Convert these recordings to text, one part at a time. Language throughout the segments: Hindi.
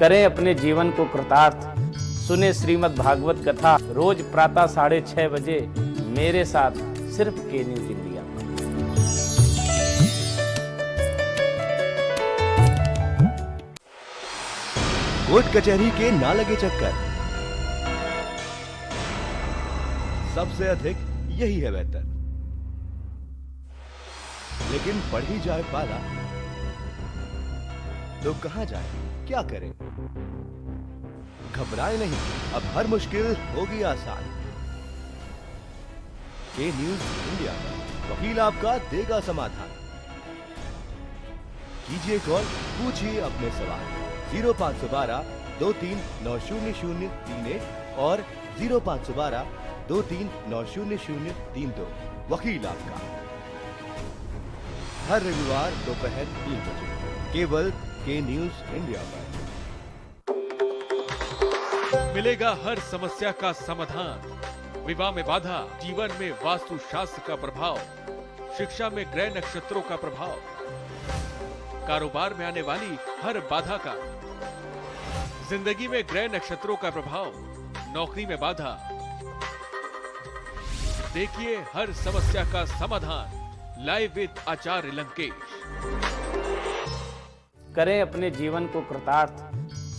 करें अपने जीवन को कृतार्थ। सुने श्रीमद् भागवत कथा रोज प्रातः 6:30 बजे मेरे साथ सिर्फ के न्यूज इंडिया पर। कोर्ट कचहरी के ना लगे चक्कर, सबसे अधिक यही है बेहतर। लेकिन बढ़ ही जाए पाला तो कहां जाए, क्या करें? घबराए नहीं, अब हर मुश्किल होगी आसान। के न्यूज इंडिया पर वकील आपका देगा समाधान। कीजिए कॉल, पूछिए अपने सवाल 0512 23900031 और 0512 23900032। वकील आपका हर रविवार दोपहर 3 बजे केवल के न्यूज इंडिया पर। मिलेगा हर समस्या का समाधान। विवाह में बाधा, जीवन में वास्तु शास्त्र का प्रभाव, शिक्षा में ग्रह नक्षत्रों का प्रभाव, कारोबार में आने वाली हर बाधा का, जिंदगी में ग्रह नक्षत्रों का प्रभाव, नौकरी में बाधा। देखिए हर समस्या का समाधान लाइव विद आचार्य लंकेश। करें अपने जीवन को कृतार्थ।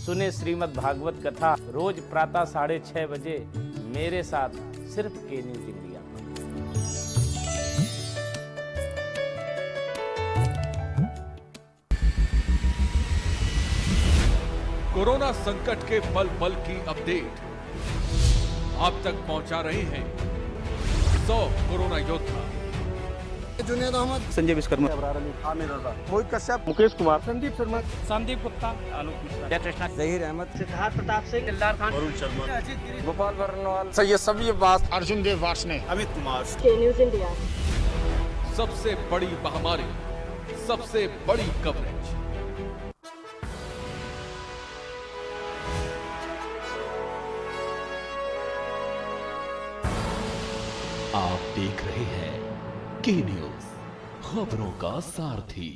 सुने श्रीमद् भागवत कथा रोज प्रातः 6:30 बजे मेरे साथ सिर्फ के न्यूज इंडिया पर। कोरोना संकट के पल पल की अपडेट आप तक पहुंचा रहे हैं 100 कोरोना योद्धा। जुनेद अहमद, संजय विश्वकर्मा, आमिर रजा, मोहित कश्यप, मुकेश कुमार, संदीप शर्मा, संदीप गुप्ता, आलोक मिश्रा, कृष्णा, जहीर अहमद, सिद्धार्थ प्रताप सिंह, दिलदार खान, वरुण शर्मा, अजीत गिरी, गोपाल वर्णवाल, सैयद सबी अब्बास, अर्जुन देव वार्ष्णे, अमित कुमार। के न्यूज इंडिया सबसे बड़ी महामारी, सबसे बड़ी कवरेज। आप देख रहे हैं के न्यूज, खबरों का सारथी।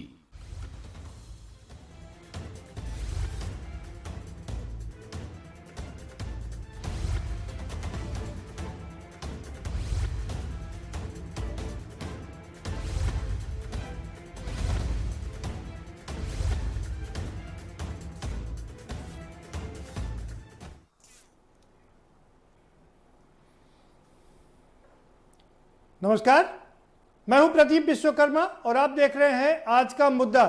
नमस्कार, मैं हूं प्रदीप विश्वकर्मा और आप देख रहे हैं आज का मुद्दा।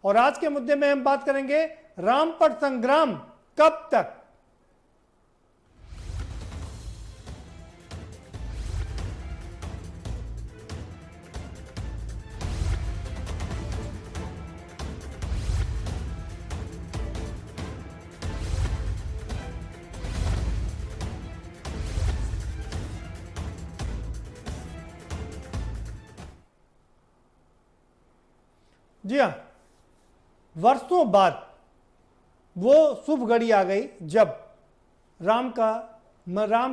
और आज के मुद्दे में हम बात करेंगे राम पर संग्राम कब तक। जी हाँ, वर्षों बाद वो शुभ घड़ी आ गई जब राम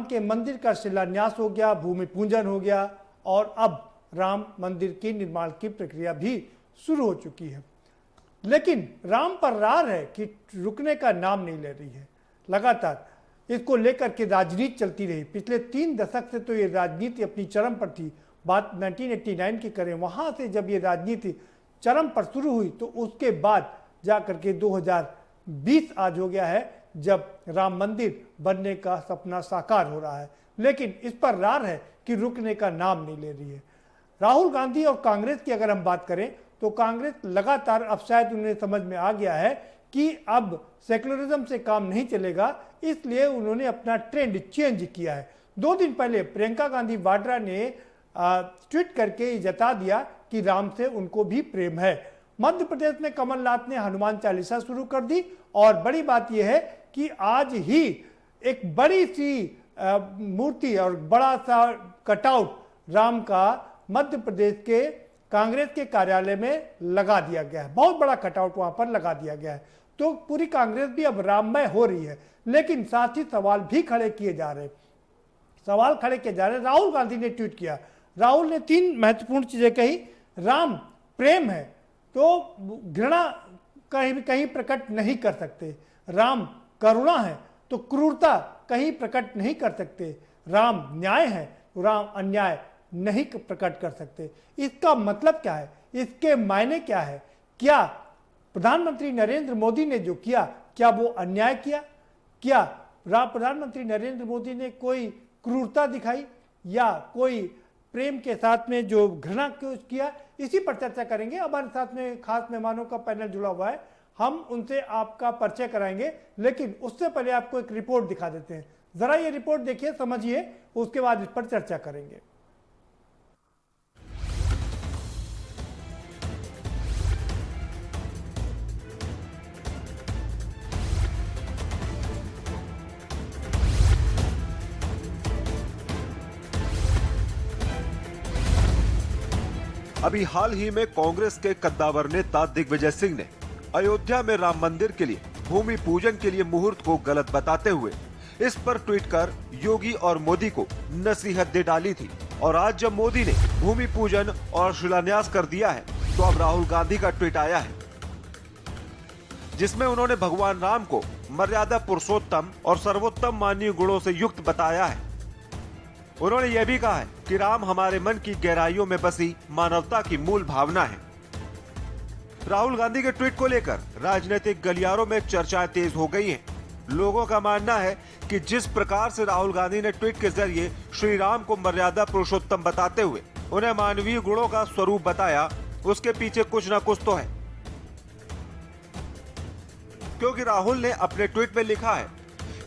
के मंदिर का शिलान्यास हो गया, भूमि पूजन हो गया और अब राम मंदिर के निर्माण की प्रक्रिया भी शुरू हो चुकी है। लेकिन राम पर रार है कि रुकने का नाम नहीं ले रही है। लगातार इसको लेकर के राजनीति चलती रही। पिछले 3 दशक से तो ये राजनीति अपनी चरम पर थी। बात 1989 की करें, वहाँ से जब ये राजनीति चरम पर शुरू हुई तो उसके बाद जाकर के 2020 आज हो गया है जब राम मंदिर बनने का सपना साकार हो रहा है। लेकिन इस पर रार है कि रुकने का नाम नहीं ले रही है। राहुल गांधी और कांग्रेस की अगर हम बात करें तो कांग्रेस लगातार, अब शायद उन्हें समझ में आ गया है कि अब सेकुलरिज्म से काम नहीं चलेगा, इसलिए उन्होंने अपना ट्रेंड चेंज किया है। 2 दिन पहले प्रियंका गांधी वाड्रा ने ट्वीट करके जता दिया कि राम से उनको भी प्रेम है। मध्य प्रदेश में कमलनाथ ने हनुमान चालीसा शुरू कर दी और बड़ी बात यह है कि आज ही एक बड़ी सी मूर्ति और बड़ा सा कटआउट राम का मध्य प्रदेश के कांग्रेस के कार्यालय में लगा दिया गया है। बहुत बड़ा कटआउट वहां पर लगा दिया गया है। तो पूरी कांग्रेस भी अब राममय हो रही है। लेकिन साथ ही सवाल भी खड़े किए जा रहे राहुल गांधी ने ट्वीट किया। राहुल ने 3 महत्वपूर्ण चीजें कही। राम प्रेम है तो घृणा कहीं प्रकट नहीं कर सकते। राम करुणा है तो क्रूरता कहीं प्रकट नहीं कर सकते, राम न्याय है तो राम अन्याय नहीं प्रकट कर सकते। इसका मतलब क्या है, इसके मायने क्या है? क्या प्रधानमंत्री नरेंद्र मोदी ने जो किया, क्या वो अन्याय किया? क्या प्रधानमंत्री नरेंद्र मोदी ने कोई क्रूरता दिखाई या कोई प्रेम के साथ में जो घृणा किया? इसी पर चर्चा करेंगे। हमारे साथ में खास मेहमानों का पैनल जुड़ा हुआ है, हम उनसे आपका परिचय कराएंगे, लेकिन उससे पहले आपको एक रिपोर्ट दिखा देते हैं। जरा ये रिपोर्ट देखिए, समझिए, उसके बाद इस पर चर्चा करेंगे। अभी हाल ही में कांग्रेस के कद्दावर नेता दिग्विजय सिंह ने अयोध्या में राम मंदिर के लिए भूमि पूजन के लिए मुहूर्त को गलत बताते हुए इस पर ट्वीट कर योगी और मोदी को नसीहत दे डाली थी। और आज जब मोदी ने भूमि पूजन और शिलान्यास कर दिया है तो अब राहुल गांधी का ट्वीट आया है जिसमें उन्होंने भगवान राम को मर्यादा पुरुषोत्तम और सर्वोत्तम मानवीय गुणों से युक्त बताया है। उन्होंने यह भी कहा है कि राम हमारे मन की गहराइयों में बसी मानवता की मूल भावना है। राहुल गांधी के ट्वीट को लेकर राजनीतिक गलियारों में चर्चाएं तेज हो गई हैं। लोगों का मानना है कि जिस प्रकार से राहुल गांधी ने ट्वीट के जरिए श्री राम को मर्यादा पुरुषोत्तम बताते हुए उन्हें मानवीय गुणों का स्वरूप बताया, उसके पीछे कुछ न कुछ तो है। क्योंकि राहुल ने अपने ट्वीट में लिखा है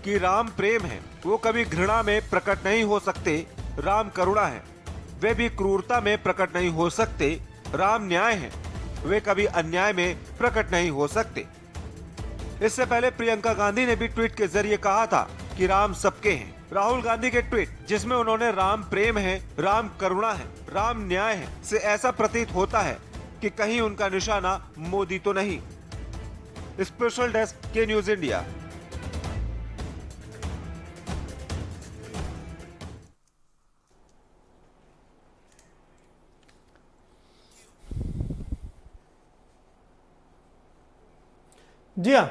कि राम प्रेम है, वो कभी घृणा में प्रकट नहीं हो सकते। राम करुणा है, वे भी क्रूरता में प्रकट नहीं हो सकते। राम न्याय है, वे कभी अन्याय में प्रकट नहीं हो सकते। इससे पहले प्रियंका गांधी ने भी ट्वीट के जरिए कहा था कि राम सबके हैं। राहुल गांधी के ट्वीट जिसमें उन्होंने राम प्रेम है, राम करुणा है, राम न्याय है से ऐसा प्रतीत होता है कि कहीं उनका निशाना मोदी तो नहीं। स्पेशल डेस्क के न्यूज इंडिया। जी हाँ,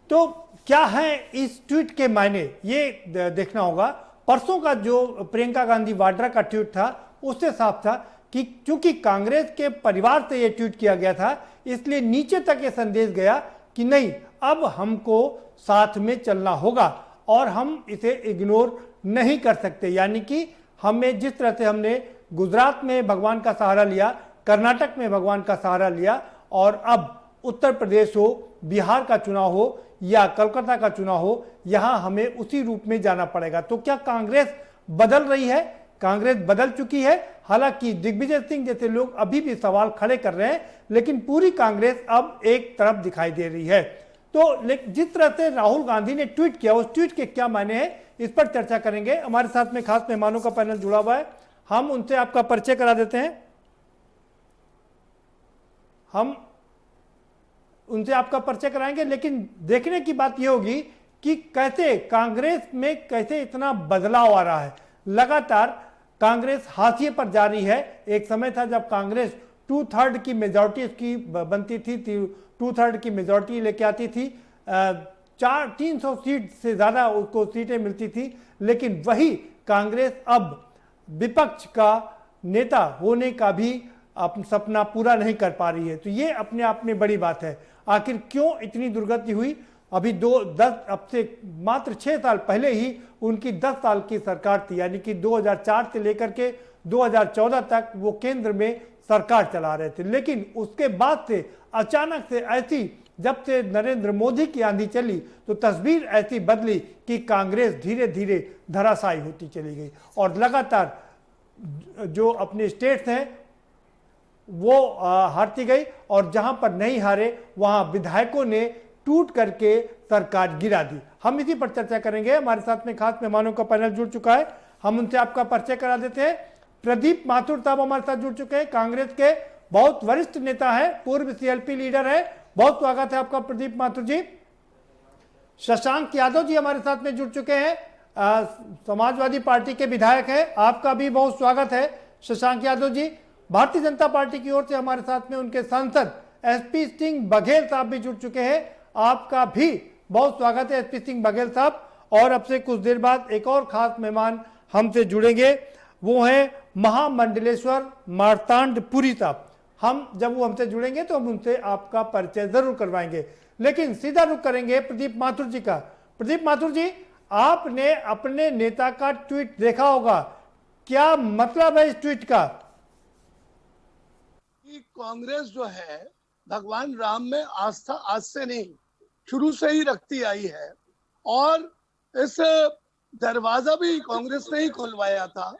तो क्या है इस ट्वीट के मायने, ये देखना होगा। परसों का जो प्रियंका गांधी वाड्रा का ट्वीट था उससे साफ था कि चूंकि कांग्रेस के परिवार से ये ट्वीट किया गया था, इसलिए नीचे तक ये संदेश गया कि नहीं, अब हमको साथ में चलना होगा और हम इसे इग्नोर नहीं कर सकते। यानी कि हमें जिस तरह से हमने गुजरात में भगवान का सहारा लिया, कर्नाटक में भगवान का सहारा लिया, और अब उत्तर प्रदेश हो, बिहार का चुनाव हो या कोलकाता का चुनाव हो, यहां हमें उसी रूप में जाना पड़ेगा। तो क्या कांग्रेस बदल रही है? कांग्रेस बदल चुकी है। हालांकि दिग्विजय सिंह जैसे लोग अभी भी सवाल खड़े कर रहे हैं, लेकिन पूरी कांग्रेस अब एक तरफ दिखाई दे रही है। तो जिस तरह से राहुल गांधी ने ट्वीट किया, उस ट्वीट के क्या मायने हैं, इस पर चर्चा करेंगे। हमारे साथ में खास मेहमानों का पैनल जुड़ा हुआ है, हम उनसे आपका परिचय करा देते हैं। हम उनसे आपका परिचय कराएंगे, लेकिन देखने की बात यह होगी कि कैसे कांग्रेस में कैसे इतना बदलाव आ रहा है। लगातार कांग्रेस हाशिए पर जा रही है। एक समय था जब कांग्रेस 2/3 की मेजॉरिटी की बनती थी, 2/3 की मेजॉरिटी लेके आती थी, 300 सीट से ज्यादा उसको सीटें मिलती थी, लेकिन वही कांग्रेस अब विपक्ष का नेता होने का भी सपना पूरा नहीं कर पा रही है। तो ये अपने आप में बड़ी बात है। आखिर क्यों इतनी दुर्गति हुई? अभी अब से मात्र 6 साल पहले ही उनकी 10 साल की सरकार थी, यानी कि 2004 से लेकर के 2014 तक वो केंद्र में सरकार चला रहे थे। लेकिन उसके बाद से अचानक से ऐसी, जब से नरेंद्र मोदी की आंधी चली, तो तस्वीर ऐसी बदली कि कांग्रेस धीरे धीरे धराशायी होती चली गई और लगातार जो अपने स्टेट्स हैं वो हारती गई, और जहां पर नहीं हारे वहां विधायकों ने टूट करके सरकार गिरा दी। हम इसी पर चर्चा करेंगे। हमारे साथ में खास मेहमानों का पैनल जुड़ चुका है, हम उनसे आपका परिचय करा देते हैं। प्रदीप माथुर साहब हमारे साथ जुड़ चुके हैं, कांग्रेस के बहुत वरिष्ठ नेता है, पूर्व सीएलपी लीडर है। बहुत स्वागत है आपका प्रदीप माथुर जी। शशांक यादव जी हमारे साथ में जुड़ चुके हैं, समाजवादी पार्टी के विधायक हैं, आपका भी बहुत स्वागत है शशांक यादव जी। भारतीय जनता पार्टी की ओर से हमारे साथ में उनके सांसद एसपी सिंह बघेल साहब भी जुड़ चुके हैं, आपका भी बहुत स्वागत है एसपी सिंह बघेल साहब। और अब से कुछ देर बाद एक और खास मेहमान हमसे जुड़ेंगे, वो हैं महामंडलेश्वर मार्तांडपुरी साहब। जब वो हमसे जुड़ेंगे तो हम उनसे आपका परिचय जरूर करवाएंगे, लेकिन सीधा रुख करेंगे प्रदीप माथुर जी का। प्रदीप माथुर जी, आपने अपने नेता का ट्वीट देखा होगा, क्या मतलब है इस ट्वीट का? कि कांग्रेस जो है भगवान राम में आस्था आज से नहीं शुरू से ही रखती आई है, और इस दरवाजा भी कांग्रेस ने ही खुलवाया था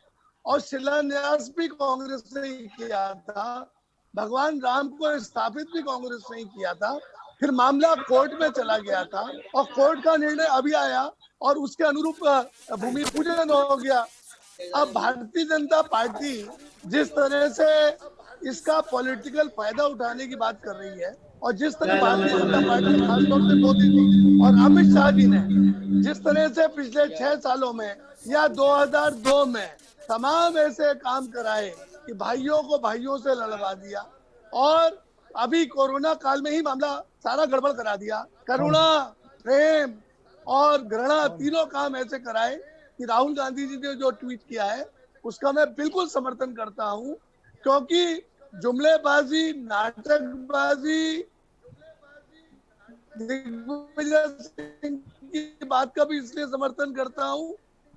और शिलान्यास भी कांग्रेस ने ही किया था, भगवान राम को स्थापित भी कांग्रेस ने ही किया था। फिर मामला कोर्ट में चला गया था और कोर्ट का निर्णय अभी आया और उसके अनुरूप भूमि पूजन हो गया। अब भारतीय जनता पार्टी जिस तरह से इसका पॉलिटिकल फायदा उठाने की बात कर रही है और जिस तरह भारतीय जनता पार्टी खासतौर से मोदी जी और अमित शाह जी ने जिस तरह से पिछले 6 सालों में या 2002 में तमाम ऐसे काम कराए कि भाइयों को भाइयों से लड़वा दिया, और अभी कोरोना काल में ही मामला सारा गड़बड़ करा दिया। करुणा, प्रेम और घृणा तीनों काम ऐसे कराए कि राहुल गांधी जी ने जो ट्वीट किया है उसका मैं बिल्कुल समर्थन करता हूं, क्योंकि जुमलेबाजी, नाटकबाजी, दिग्विजय सिंह की बात का भी इसलिए समर्थन करता हूं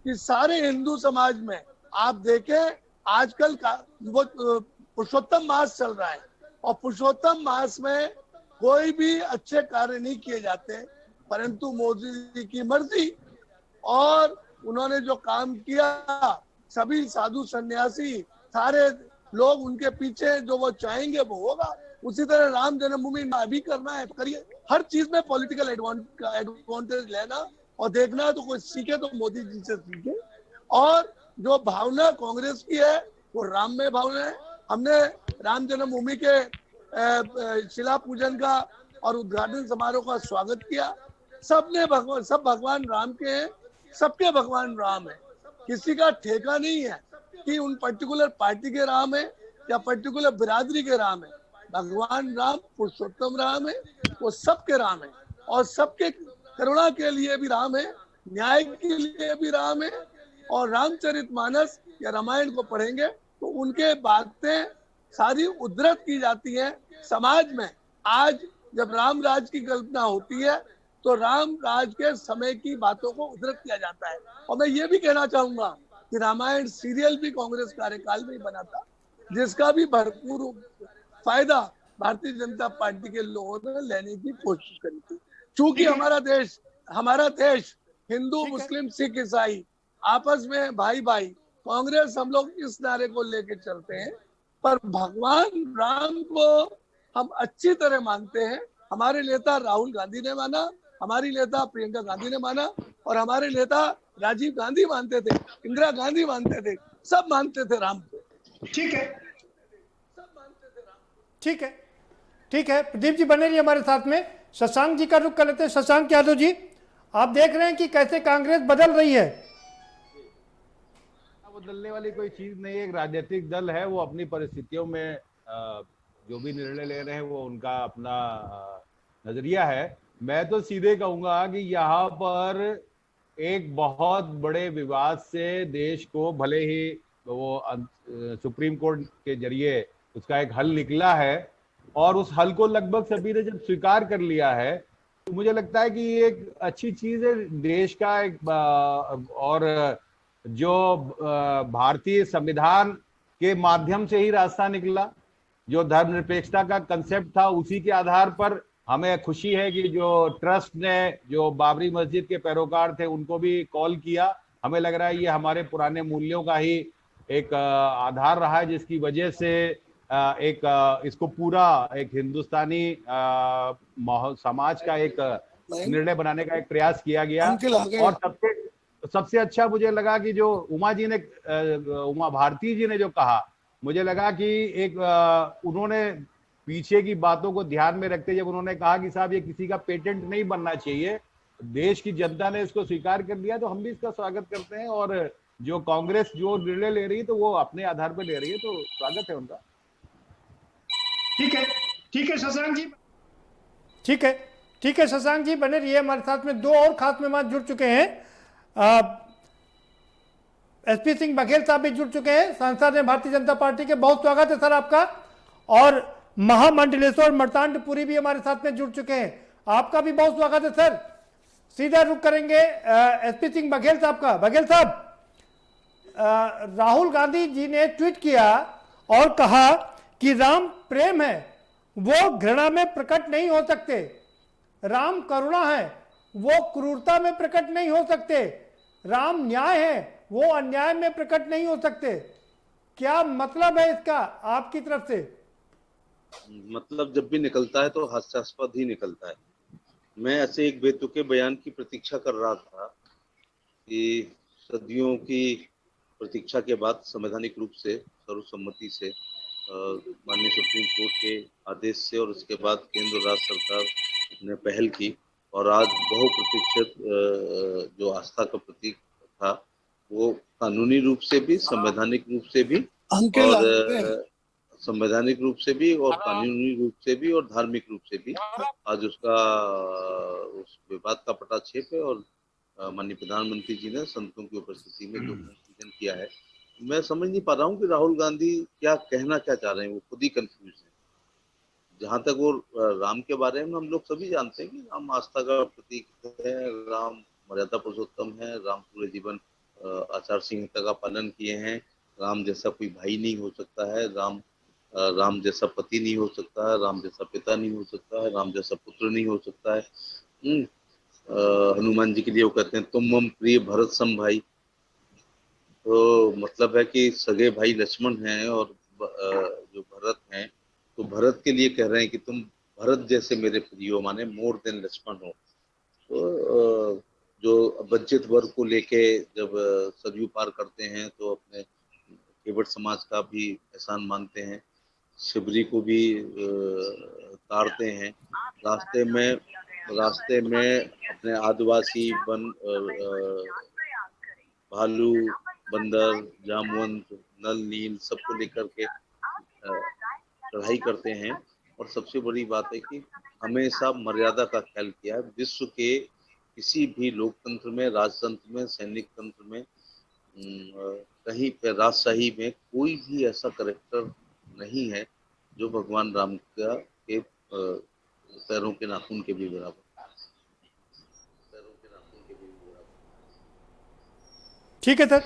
कि सारे हिंदू समाज में आप देखें आजकल का वो पुरुषोत्तम मास चल रहा है और पुरुषोत्तम मास में कोई भी अच्छे कार्य नहीं किए जाते, परंतु मोदी जी की मर्जी और उन्होंने जो काम किया, सभी साधु सन्यासी सारे लोग उनके पीछे, जो वो चाहेंगे वो होगा। उसी तरह राम जन्मभूमि में अभी करना है, करिए। हर चीज में पॉलिटिकल एडवांटेज लेना और देखना है तो कोई सीखे तो मोदी जी से सीखे। और जो भावना कांग्रेस की है वो राम में भावना है। हमने राम जन्मभूमि के शिला पूजन का और उद्घाटन समारोह का स्वागत किया। सब भगवान राम के हैं, सबके भगवान राम है, किसी का ठेका नहीं है कि उन पर्टिकुलर पार्टी के राम है या पर्टिकुलर बिरादरी के राम है। भगवान राम पुरुषोत्तम राम है, वो सबके राम है और सबके करुणा के लिए भी राम है, न्याय के लिए भी राम है। और रामचरितमानस या रामायण को पढ़ेंगे तो उनके बातें सारी उद्धृत की जाती हैं समाज में। आज जब राम राज की कल्पना होती है तो राम राज के समय की बातों को उद्धृत किया जाता है। और मैं ये भी कहना चाहूंगा कि रामायण सीरियल भी कांग्रेस कार्यकाल में ही बना था, जिसका भी भरपूर फायदा भारतीय जनता पार्टी के लोगों ने लेने की कोशिश करी थी। चूंकि हमारा देश हिंदू, मुस्लिम, सिख, ईसाई आपस में भाई भाई, कांग्रेस हम लोग इस नारे को लेकर चलते हैं, पर भगवान राम को हम अच्छी तरह मानते हैं। हमारे नेता राहुल गांधी ने माना, हमारी नेता प्रियंका गांधी ने माना, और हमारे नेता राजीव गांधी मानते थे, इंदिरा गांधी मानते थे, सब मानते थे राम को। ठीक है, ठीक है, ठीक है। प्रदीप जी बने रहिए हमारे साथ में। शशांक जी का रुख कर लेते हैं। शशांक यादव जी, आप देख रहे हैं कि कैसे कांग्रेस बदल रही है। बदलने वाली कोई चीज नहीं है। एक राजनीतिक दल है, वो अपनी परिस्थितियों में जो भी निर्णय ले रहे हैं वो उनका अपना नजरिया है। मैं तो सीधे कहूंगा कि यहाँ पर एक बहुत बड़े विवाद से देश को, भले ही वो सुप्रीम कोर्ट के जरिए उसका एक हल निकला है और उस हल को लगभग सभी ने जब स्वीकार कर लिया है, तो मुझे लगता है कि ये एक अच्छी चीज है देश का एक। और जो भारतीय संविधान के माध्यम से ही रास्ता निकला, जो धर्मनिरपेक्षता का कंसेप्ट था, उसी के आधार पर हमें खुशी है कि जो ट्रस्ट ने, जो बाबरी मस्जिद के पैरोकार थे, उनको भी कॉल किया। हमें लग रहा है ये हमारे पुराने मूल्यों का ही एक आधार रहा है, जिसकी वजह से इसको पूरा एक हिंदुस्तानी समाज का एक निर्णय बनाने का एक प्रयास किया गया। और सबसे अच्छा मुझे लगा कि जो उमा भारती जी ने जो कहा, मुझे लगा कि एक उन्होंने पीछे की बातों को ध्यान में रखते जब उन्होंने कहा कि साहब ये किसी का पेटेंट नहीं बनना चाहिए, देश की जनता ने इसको स्वीकार कर लिया, तो हम भी इसका स्वागत करते हैं। और जो कांग्रेस जो निर्णय ले रही है तो वो अपने आधार पर ले रही है, तो स्वागत है उनका। ठीक है, ठीक है शशांक जी, ठीक है, ठीक है शशांक जी, बने रहिए हमारे साथ में। दो और खास मेहमान जुड़ चुके हैं। एसपी सिंह बघेल साहब भी जुड़ चुके हैं, सांसद हैं भारतीय जनता पार्टी के। बहुत स्वागत है सर आपका। और महामंडलेश्वर मर्तांडपुरी भी हमारे साथ में जुड़ चुके हैं, आपका भी बहुत स्वागत है सर। सीधा रुख करेंगे एसपी सिंह बघेल साहब का। बघेल साहब, राहुल गांधी जी ने ट्वीट किया और कहा कि राम प्रेम है वो घृणा में प्रकट नहीं हो सकते, राम करुणा है वो क्रूरता में प्रकट नहीं हो सकते, राम न्याय है वो अन्याय में प्रकट नहीं हो सकते। क्या मतलब है इसका आपकी तरफ से? मतलब जब भी निकलता है तो हास्यास्पद ही निकलता है। मैं ऐसे एक बेतुके बयान की प्रतीक्षा कर रहा था कि सदियों की प्रतीक्षा के बाद संवैधानिक रूप से सर्वसम्मति से माननीय सुप्रीम कोर्ट के आदेश से और उसके बाद केंद्र और राज्य सरकार ने पहल की और आज बहुप्रतीक्षित जो आस्था का प्रतीक था वो कानूनी रूप से भी, संवैधानिक रूप से भी और संवैधानिक रूप से भी और कानूनी रूप से भी और धार्मिक रूप से भी आज उसका उस विवाद का पटाक्षेप है। और माननीय प्रधानमंत्री जी ने संतों की उपस्थिति में जो पूजन किया है, मैं समझ नहीं पा रहा हूँ कि राहुल गांधी क्या कहना क्या चाह रहे हैं। वो खुद ही कंफ्यूज है। जहां तक वो राम के बारे में हम लोग सभी जानते हैं कि राम आस्था का प्रतीक है, राम मर्यादा पुरुषोत्तम है, राम पूरे जीवन आचार संहिता का पालन किए हैं, राम जैसा कोई भाई नहीं हो सकता है, राम जैसा पति नहीं हो सकता है, राम जैसा पिता नहीं हो सकता है, राम जैसा पुत्र नहीं हो सकता है। हनुमान जी के लिए वो कहते हैं तुम मम प्रिय भरत सम भाई। तो मतलब है कि सगे भाई लक्ष्मण हैं और जो भरत हैं तो भरत के लिए कह रहे हैं कि तुम भरत जैसे मेरे प्रिय हो, माने मोर देन लक्ष्मण हो। तो जो वंचित वर्ग को लेके जब सरयू पार करते हैं तो अपने केवट समाज का भी एहसान मानते हैं, शिवरी को भी तारते हैं, रास्ते में अपने आदिवासी भालू, बंदर, जामवंत, नल, नील सबको लेकर के चढ़ाई करते हैं। और सबसे बड़ी बात है कि हमेशा मर्यादा का ख्याल किया है। विश्व के किसी भी लोकतंत्र में, राजतंत्र में, सैनिक तंत्र में, कहीं पे राजशाही में कोई भी ऐसा करेक्टर नहीं है जो भगवान राम का के पैरों के नाखून के भी बराबर। ठीक है सर,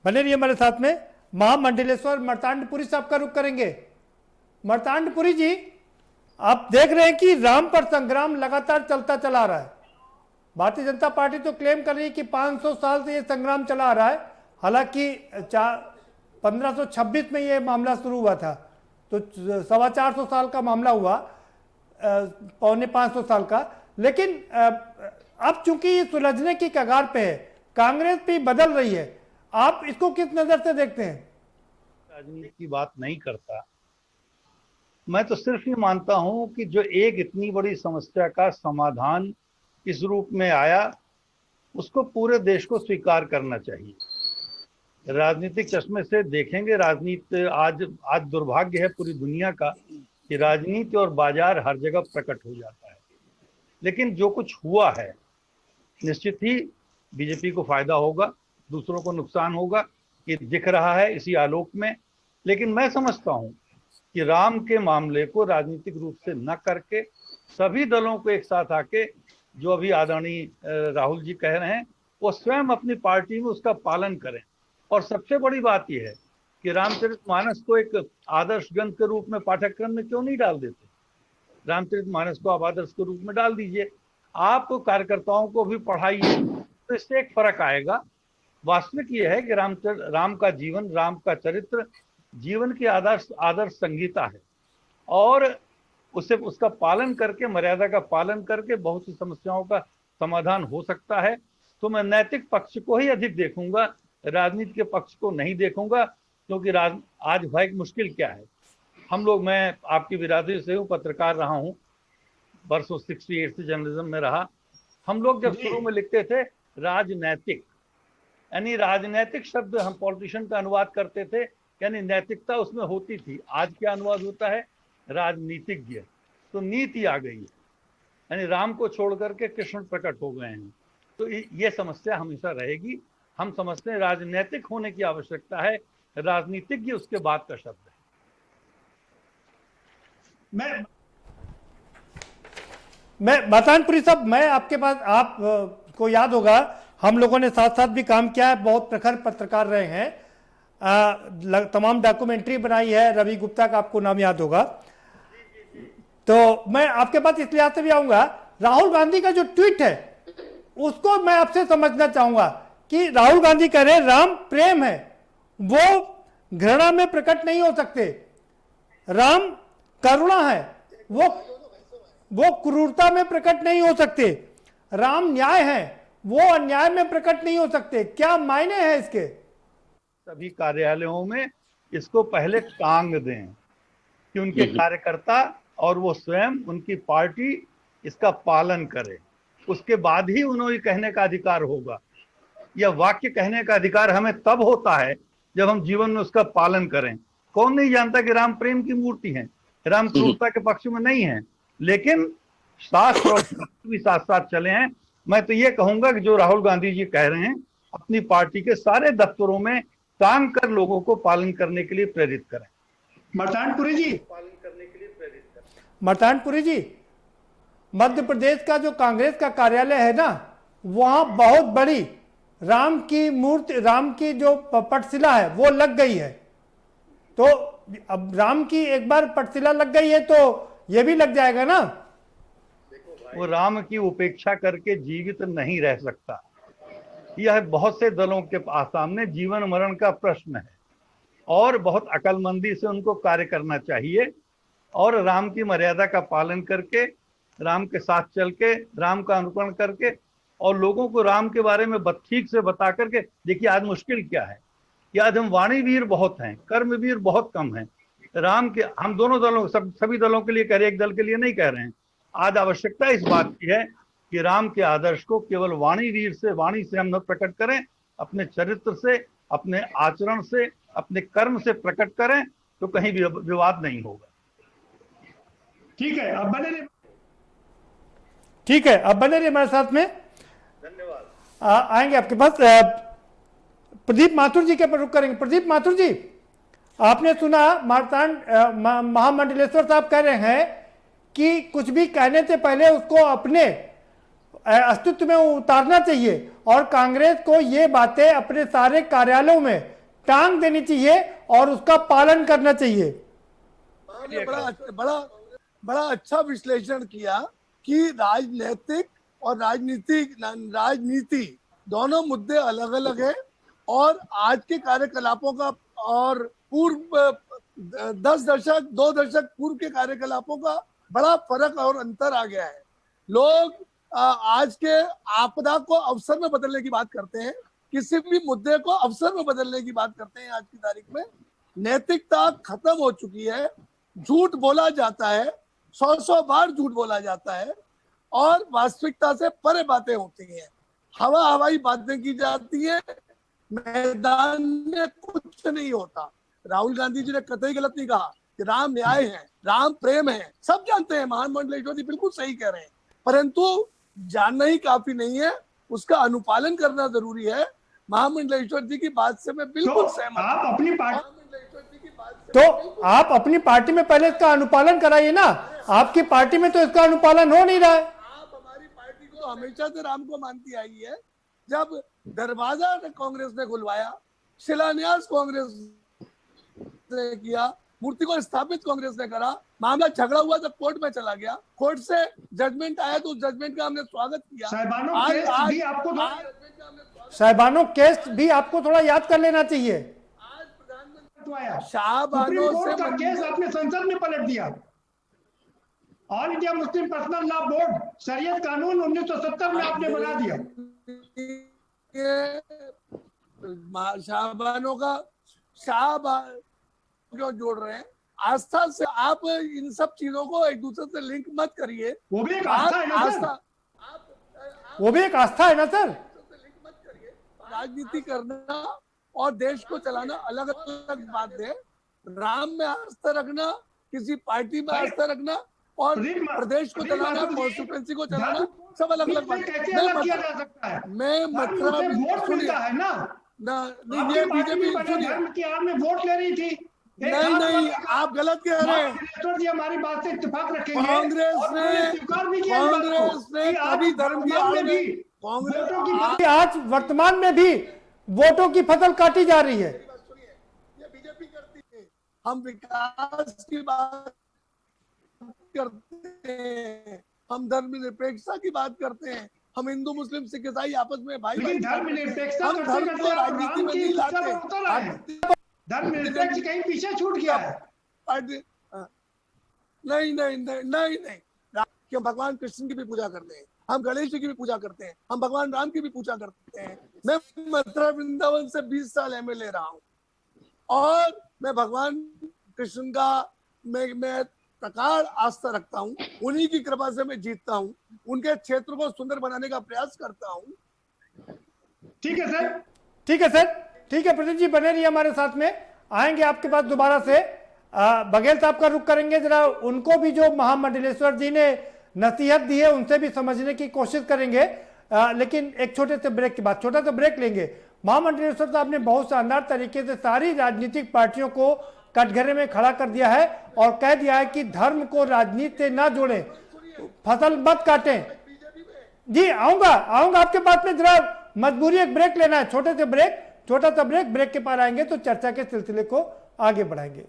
बने रहिए हमारे साथ में। महामंडलेश्वर मर्तांडपुरी साहब का रुख करेंगे। मर्तांडपुरी जी, आप देख रहे हैं कि राम पर संग्राम लगातार चलता चला रहा है। भारतीय जनता पार्टी तो क्लेम कर रही है कि 500 साल से ये संग्राम चला आ रहा है। हालांकि 1526 में ये मामला शुरू हुआ था, तो 425 साल का मामला हुआ, 425 साल का। लेकिन अब चूंकि ये सुलझने की कगार पे है, कांग्रेस भी बदल रही है, आप इसको किस नजर से देखते हैं? राजनीति की बात नहीं करता, मैं तो सिर्फ ये मानता हूं कि जो एक इतनी बड़ी समस्या का समाधान इस रूप में आया उसको पूरे देश को स्वीकार करना चाहिए। राजनीतिक चश्मे से देखेंगे, राजनीति आज दुर्भाग्य है पूरी दुनिया का कि राजनीति और बाजार हर जगह प्रकट हो जाता है। लेकिन जो कुछ हुआ है निश्चित ही बीजेपी को फायदा होगा, दूसरों को नुकसान होगा, ये दिख रहा है इसी आलोक में। लेकिन मैं समझता हूं कि राम के मामले को राजनीतिक रूप से न करके सभी दलों को एक साथ आके, जो अभी आदरणीय राहुल जी कह रहे हैं, वो स्वयं अपनी पार्टी में उसका पालन करें। और सबसे बड़ी बात यह है कि रामचरितमानस को एक आदर्श ग्रंथ के रूप में पाठ्यक्रम में क्यों नहीं डाल देते? रामचरितमानस को आप आदर्श के रूप में डाल दीजिए, आप कार्यकर्ताओं को भी पढ़ाइए, तो इससे एक फर्क आएगा। वास्तविक यह है कि राम का जीवन, राम का चरित्र जीवन की आदर्श संहिता है और उसका पालन करके, मर्यादा का पालन करके बहुत सी समस्याओं का समाधान हो सकता है। तो मैं नैतिक पक्ष को ही अधिक देखूंगा, राजनीति के पक्ष को नहीं देखूंगा, क्योंकि आज भाई मुश्किल क्या है, हम लोग, मैं आपकी बिरादरी से हूँ, पत्रकार रहा हूँ, वर्षों 68 से जर्नलिज्म में रहा। हम लोग जब शुरू में लिखते थे राजनैतिक, यानी राजनैतिक शब्द हम पॉलिटिशियन का अनुवाद करते थे, यानी नैतिकता उसमें होती थी। आज क्या अनुवाद होता है? राजनीतिज्ञ। तो नीति आ गई है। यानी राम को छोड़ करके कृष्ण प्रकट हो गए हैं। तो ये समस्या हमेशा रहेगी। हम समझते हैं राजनीतिक होने की आवश्यकता है, राजनीतिज्ञ उसके बाद का शब्द है। मैं मतानपुरी साहब, मैं आपके पास, आप को याद होगा हम लोगों ने साथ साथ भी काम किया है, बहुत प्रखर पत्रकार रहे हैं, तमाम डॉक्यूमेंट्री बनाई है, रवि गुप्ता का आपको नाम याद होगा। तो मैं आपके पास इस लिहाज से भी आऊंगा, राहुल गांधी का जो ट्वीट है उसको मैं आपसे समझना चाहूंगा कि राहुल गांधी कह रहे हैं राम प्रेम है, वो घृणा में प्रकट नहीं हो सकते, राम करुणा है, वो क्रूरता में प्रकट नहीं हो सकते, राम न्याय है, वो अन्याय में प्रकट नहीं हो सकते। क्या मायने हैं इसके? सभी कार्यालयों में इसको पहले टांग दें कि उनके कार्यकर्ता और वो स्वयं, उनकी पार्टी इसका पालन करे, उसके बाद ही उन्हें कहने का अधिकार होगा। यह वाक्य कहने का अधिकार हमें तब होता है जब हम जीवन में उसका पालन करें। कौन नहीं जानता कि राम प्रेम की मूर्ति है, राम क्रूरता के पक्ष में नहीं है, लेकिन शास्त्र और शास्त्र भी साथ साथ चले हैं। मैं तो ये कहूंगा कि जो राहुल गांधी जी कह रहे हैं, अपनी पार्टी के सारे दफ्तरों में टांग कर लोगों को पालन करने के लिए प्रेरित करें। मर्दानपुरी जी, मर्दानपुरी जी, मध्य प्रदेश का जो कांग्रेस का कार्यालय है ना, वहां बहुत बड़ी राम की मूर्ति, राम की जो पटशिला है वो लग गई है। तो अब राम की एक बार पटशिला लग गई है तो ये भी लग जाएगा ना। वो राम की उपेक्षा करके जीवित नहीं रह सकता। यह बहुत से दलों के सामने जीवन मरण का प्रश्न है और बहुत अकलमंदी से उनको कार्य करना चाहिए और राम की मर्यादा का पालन करके, राम के साथ चल के, राम का अनुकरण करके और लोगों को राम के बारे में ठीक से बता करके। देखिए आज मुश्किल क्या है कि आज हम वाणीवीर बहुत हैं, कर्मवीर बहुत कम हैं। राम के हम दोनों दलों, सभी दलों के लिए कह रहे, एक दल के लिए नहीं कह रहे हैं। आज आवश्यकता इस बात की है कि राम के आदर्श को केवल वाणी से हम न प्रकट करें, अपने चरित्र से, अपने आचरण से, अपने कर्म से प्रकट करें, तो कहीं भी विवाद नहीं होगा। ठीक है, अब बने रहिए, ठीक है, अब बने रहिए हमारे साथ में। धन्यवाद। आएंगे आपके पास। प्रदीप माथुर जी के पर रुक करेंगे। प्रदीप माथुर जी, आपने सुना महामंडलेश्वर साहब कह रहे हैं कि कुछ भी कहने से पहले उसको अपने अस्तित्व में उतारना चाहिए और कांग्रेस को ये बातें अपने सारे कार्यालयों में टांग देनी चाहिए और उसका पालन करना चाहिए। बड़ा अच्छा विश्लेषण किया कि राजनीतिक और राजनीति दोनों मुद्दे अलग अलग हैं और आज के कार्यकलापों का और पूर्व 2 दशक पूर्व के कार्यकलापों का बड़ा फर्क और अंतर आ गया है। लोग आज के आपदा को अवसर में बदलने की बात करते हैं, किसी भी मुद्दे को अवसर में बदलने की बात करते हैं। आज की तारीख में नैतिकता खत्म हो चुकी है, झूठ बोला जाता है, 100 बार झूठ बोला जाता है और वास्तविकता से परे बातें होती हैं, हवाई बातें की जाती है, मैदान में कुछ नहीं होता। राहुल गांधी जी ने कतई गलत नहीं कहा कि राम न्याय है, राम प्रेम है, सब जानते हैं। महामंडलेश्वर जी बिल्कुल सही कह रहे हैं, परंतु जानना ही काफी नहीं है, उसका अनुपालन करना जरूरी है। महामंडलेश्वर जी की बात से मैं बिल्कुल सहमत हूं। आप अपनी पार्टी में पहले इसका अनुपालन कराइए ना। आपकी पार्टी में तो इसका अनुपालन हो नहीं रहा है। आप हमारी पार्टी को हमेशा से राम को मानती आई है। जब दरवाजा कांग्रेस ने खुलवाया, शिलान्यास कांग्रेस ने किया, मूर्ति को स्थापित कांग्रेस ने करा, मामला झगड़ा हुआ जब कोर्ट में चला गया, कोर्ट से जजमेंट आया तो उस जजमेंट का हमने स्वागत किया। साहिबानों केस भी आपको थोड़ा याद कर लेना चाहिए। आज प्रधानमंत्री शाहबानों से केस आपने संसद में पलट दिया। All India Muslim personal law board शरीयत कानून 1970 में आपने बना दिया। शाहबानों का क्यों जोड़ रहे हैं? आस्था से आप इन सब चीजों को एक दूसरे से लिंक मत करिए। वो भी एक आस्था है ना सर। वो भी एक आस्था है ना सर। लिंक मत करिए। राजनीति करना और देश को चलाना अलग अलग बात है। राम में आस्था रखना, किसी पार्टी में आस्था रखना और प्रदेश को चलाना, कॉन्स्टिट्यूएंसी को चलाना, सब अलग अलग बात कैसे अलग किया जा सकता है? मैं मथुरा वोट मिलता है ना, ये बीजेपी में वोट ले रही थी। नहीं, आप गलत कह रहे हैं। जी हमारी बात से इत्तेफाक रखेंगे। कांग्रेस ने कभी धर्म की आड़ में, कांग्रेस आज वर्तमान में भी वोटों की फसल काटी जा रही है। ये बीजेपी करती है। हम विकास की बात करते हैं, हम धर्मनिरपेक्षता की बात करते हैं, हम हिंदू मुस्लिम सिख ईसाई आपस में भाई भाई, हम धर्म को राजनीति में नहीं लाते। धर्मनिरपेक्ष कहीं पीछे छूट गया है। नहीं, कि हम भगवान कृष्ण की भी पूजा करते हैं, हम गणेश जी की भी पूजा करते हैं, हम भगवान राम की भी पूजा करते हैं। मैं मथुरा वृंदावन से 20 साल एमएलए रहा हूँ और मैं भगवान कृष्ण का मैं प्रकार आस्था रखता हूँ, उन्हीं की कृपा से मैं जीतता हूँ, उनके क्षेत्र को सुंदर बनाने का प्रयास करता हूँ। ठीक है सर, ठीक है सर, ठीक है। प्रदीप जी बने रहिए हमारे साथ में, आएंगे आपके पास दोबारा से। बघेल साहब का रुख करेंगे, जरा उनको भी जो महामंडलेश्वर जी ने नसीहत दी है उनसे भी समझने की कोशिश करेंगे, लेकिन एक छोटे से ब्रेक के बाद छोटा सा ब्रेक लेंगे। महामंडलेश्वर साहब ने बहुत शानदार तरीके से सारी राजनीतिक पार्टियों को कटघरे में खड़ा कर दिया है और कह दिया है कि धर्म को राजनीति से ना जोड़ें, फसल मत काटें। जी आऊंगा आपके पास में, जरा मजबूरी एक ब्रेक लेना है, छोटा सा ब्रेक के पार आएंगे तो चर्चा के सिलसिले को आगे बढ़ाएंगे।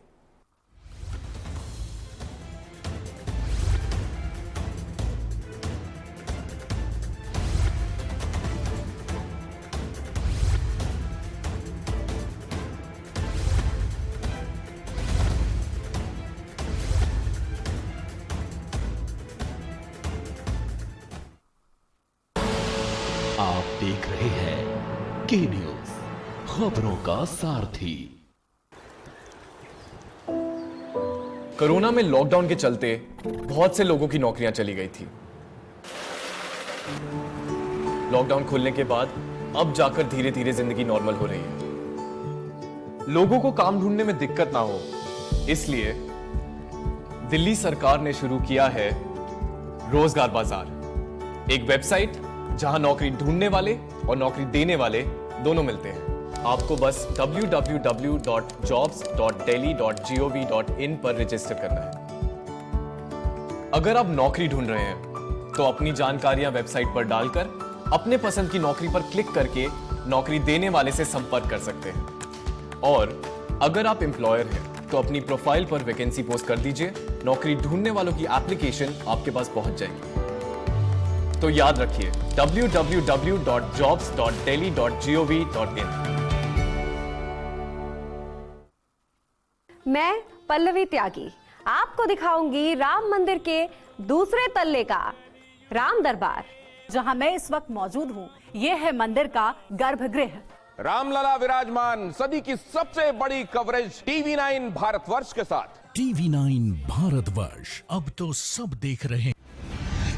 आप देख रहे हैं के न्यूज, खबरों का सारथी। कोरोना में लॉकडाउन के चलते बहुत से लोगों की नौकरियां चली गई थी। लॉकडाउन खुलने के बाद अब जाकर धीरे धीरे जिंदगी नॉर्मल हो रही है। लोगों को काम ढूंढने में दिक्कत ना हो, इसलिए दिल्ली सरकार ने शुरू किया है रोजगार बाजार, एक वेबसाइट जहां नौकरी ढूंढने वाले और नौकरी देने वाले दोनों मिलते हैं। आपको बस www.jobs.delhi.gov.in पर रजिस्टर करना है। अगर आप नौकरी ढूंढ रहे हैं तो अपनी जानकारियां वेबसाइट पर डालकर अपने पसंद की नौकरी पर क्लिक करके नौकरी देने वाले से संपर्क कर सकते हैं। और अगर आप एम्प्लॉयर हैं तो अपनी प्रोफाइल पर वैकेंसी पोस्ट कर दीजिए, नौकरी ढूंढने वालों की एप्लीकेशन आपके पास पहुंच जाएगी। तो याद रखिए www.jobs.delhi.gov.in। मैं पल्लवी त्यागी आपको दिखाऊंगी राम मंदिर के दूसरे तल्ले का राम दरबार, जहां मैं इस वक्त मौजूद हूं। यह है मंदिर का गर्भगृह। रामलला विराजमान, सदी की सबसे बड़ी कवरेज TV9 भारतवर्ष के साथ। TV9 भारतवर्ष, अब तो सब देख रहे हैं।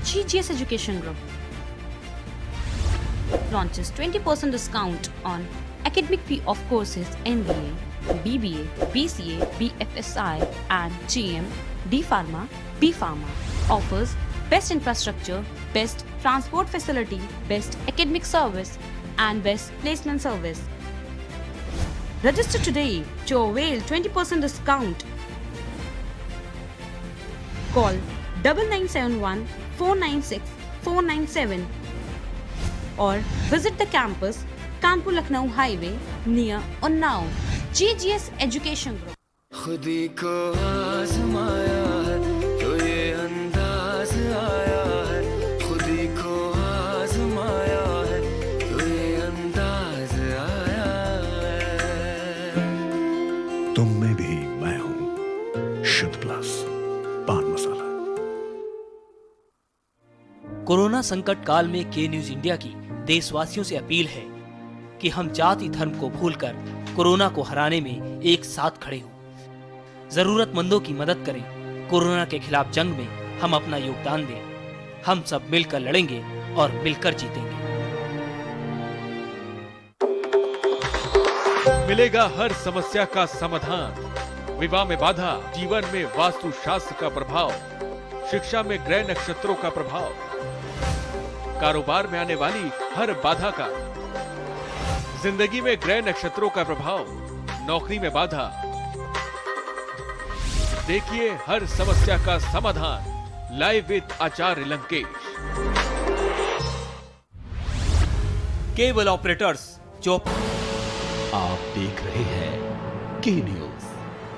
GGS Education Group launches 20% discount on academic fee of courses MBA, BBA, BCA, BFSI and GM, D Pharma, B Pharma. Offers best infrastructure, best transport facility, best academic service and best placement service. Register today to avail 20% discount. Call 9971 496 497 or visit the campus Kanpur Lucknow Highway near Unnao. GGS Education Group. खुदी को आजमाया है तो ये अंदाज आया है, खुदी को आजमाया है तो ये अंदाज आया है। तुम में भी मैं हूं, शुद्ध प्लस पान मसाला। कोरोना संकट काल में के न्यूज इंडिया की देशवासियों से अपील है कि हम जाति धर्म को भूलकर कोरोना को हराने में एक साथ खड़े हों, जरूरतमंदों की मदद करें। कोरोना के खिलाफ जंग में हम अपना योगदान दें। हम सब मिलकर लड़ेंगे और मिलकर जीतेंगे। मिलेगा हर समस्या का समाधान, विवाह में बाधा, जीवन में वास्तु शास्त्र का प्रभाव, शिक्षा में ग्रह नक्षत्रों का प्रभाव, कारोबार में आने वाली हर बाधा का, जिंदगी में ग्रह नक्षत्रों का प्रभाव, नौकरी में बाधा। देखिए हर समस्या का समाधान live with Acharya Lankesh. Cable operators जो आप देख रहे हैं के न्यूज,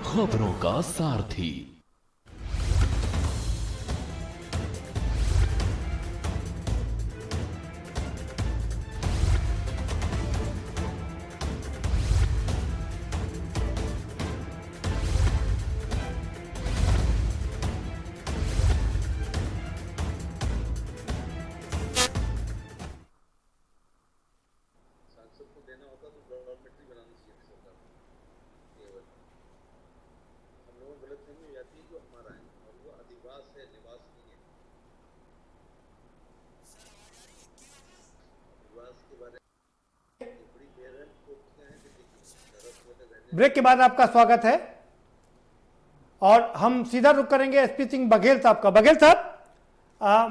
खबरों का सारथी। ब्रेक के बाद आपका स्वागत है और हम सीधा रुख करेंगे एसपी सिंह बघेल साहब का। बघेल साहब,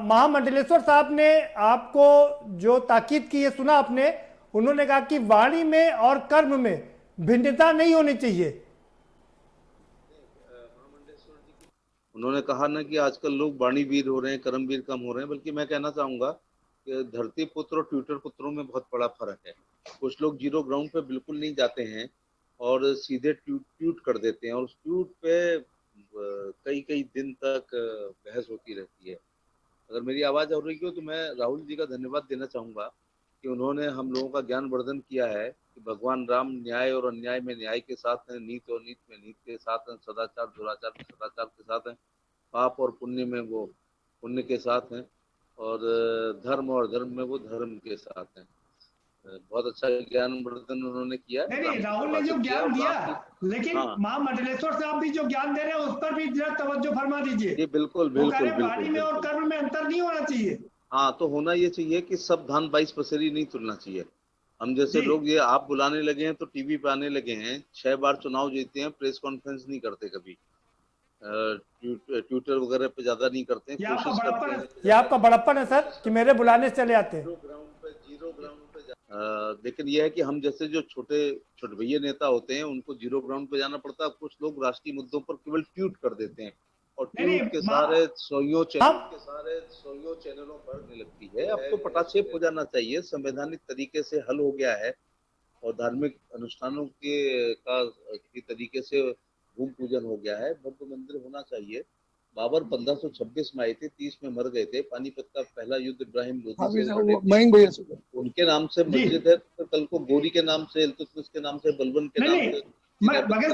महामंडलेश्वर साहब ने आपको जो ताकीद की है सुना आपने, उन्होंने कहा कि वाणी में और कर्म में भिन्नता नहीं होनी चाहिए। उन्होंने कहा ना कि आजकल लोग वाणीवीर हो रहे हैं, कर्मवीर कम हो रहे हैं, बल्कि मैं कहना चाहूंगा कि धरती पुत्र और ट्विटर पुत्रों में बहुत बड़ा फर्क है। कुछ लोग जीरो ग्राउंड पे बिल्कुल नहीं जाते हैं और सीधे ट्वीट कर देते हैं और उस ट्वीट पे कई दिन तक बहस होती रहती है। अगर मेरी आवाज आ रही हो तो मैं राहुल जी का धन्यवाद देना चाहूंगा कि उन्होंने हम लोगों का ज्ञान वर्धन किया है कि भगवान राम न्याय और अन्याय में न्याय के साथ हैं, नीत और नीत में नीत के साथ हैं, सदाचार दुराचार में सदाचार के साथ हैं, पाप और पुण्य में वो पुण्य के साथ हैं और धर्म और धर्म में वो धर्म के साथ हैं। बहुत अच्छा ज्ञान वर्धन उन्होंने किया। नहीं, राहुल ने जो ज्ञान दिया, लेकिन महामंडलेश्वर साहब भी जो ज्ञान दे रहे हैं उस पर भी जरा तवज्जो फरमा दीजिए। जी बिल्कुल वाणी में और कर्म में अंतर नहीं होना चाहिए। हाँ, तो होना ये चाहिए कि सब धान 22 पसेरी नहीं तुलना चाहिए। हम जैसे लोग ये आप बुलाने लगे हैं तो टीवी पे आने लगे हैं, 6 बार चुनाव जीते हैं, प्रेस कॉन्फ्रेंस नहीं करते, कभी ट्विटर वगैरह पे ज्यादा नहीं करते हैं। ये आपका बड़प्पन है सर कि मेरे बुलाने से चले आते हैं। जीरो ग्राउंड पे लेकिन यह है कि हम जैसे जो छोटे भैया नेता होते हैं उनको जीरो ग्राउंड पे जाना पड़ता है। कुछ लोग राष्ट्रीय मुद्दों पर केवल ट्वीट कर देते हैं और ट्वीट के सारे सौयों चैनलों पर नहीं लगती है। अब तो पटाक्षेप हो जाना चाहिए, संवैधानिक तरीके से हल हो गया है और धार्मिक अनुष्ठानों के तरीके से भूमि पूजन हो गया है। भव्य मंदिर होना चाहिए। बाबर 1526 में आए थे, 30 में मर गए थे। पानीपत का पहला युद्ध इब्राहिम लोधी से उनके नाम से मस्जिद है, तो कल को गोरी के नाम से, इल्तुतमिश के नाम से, बलबन के नाम से। बघेल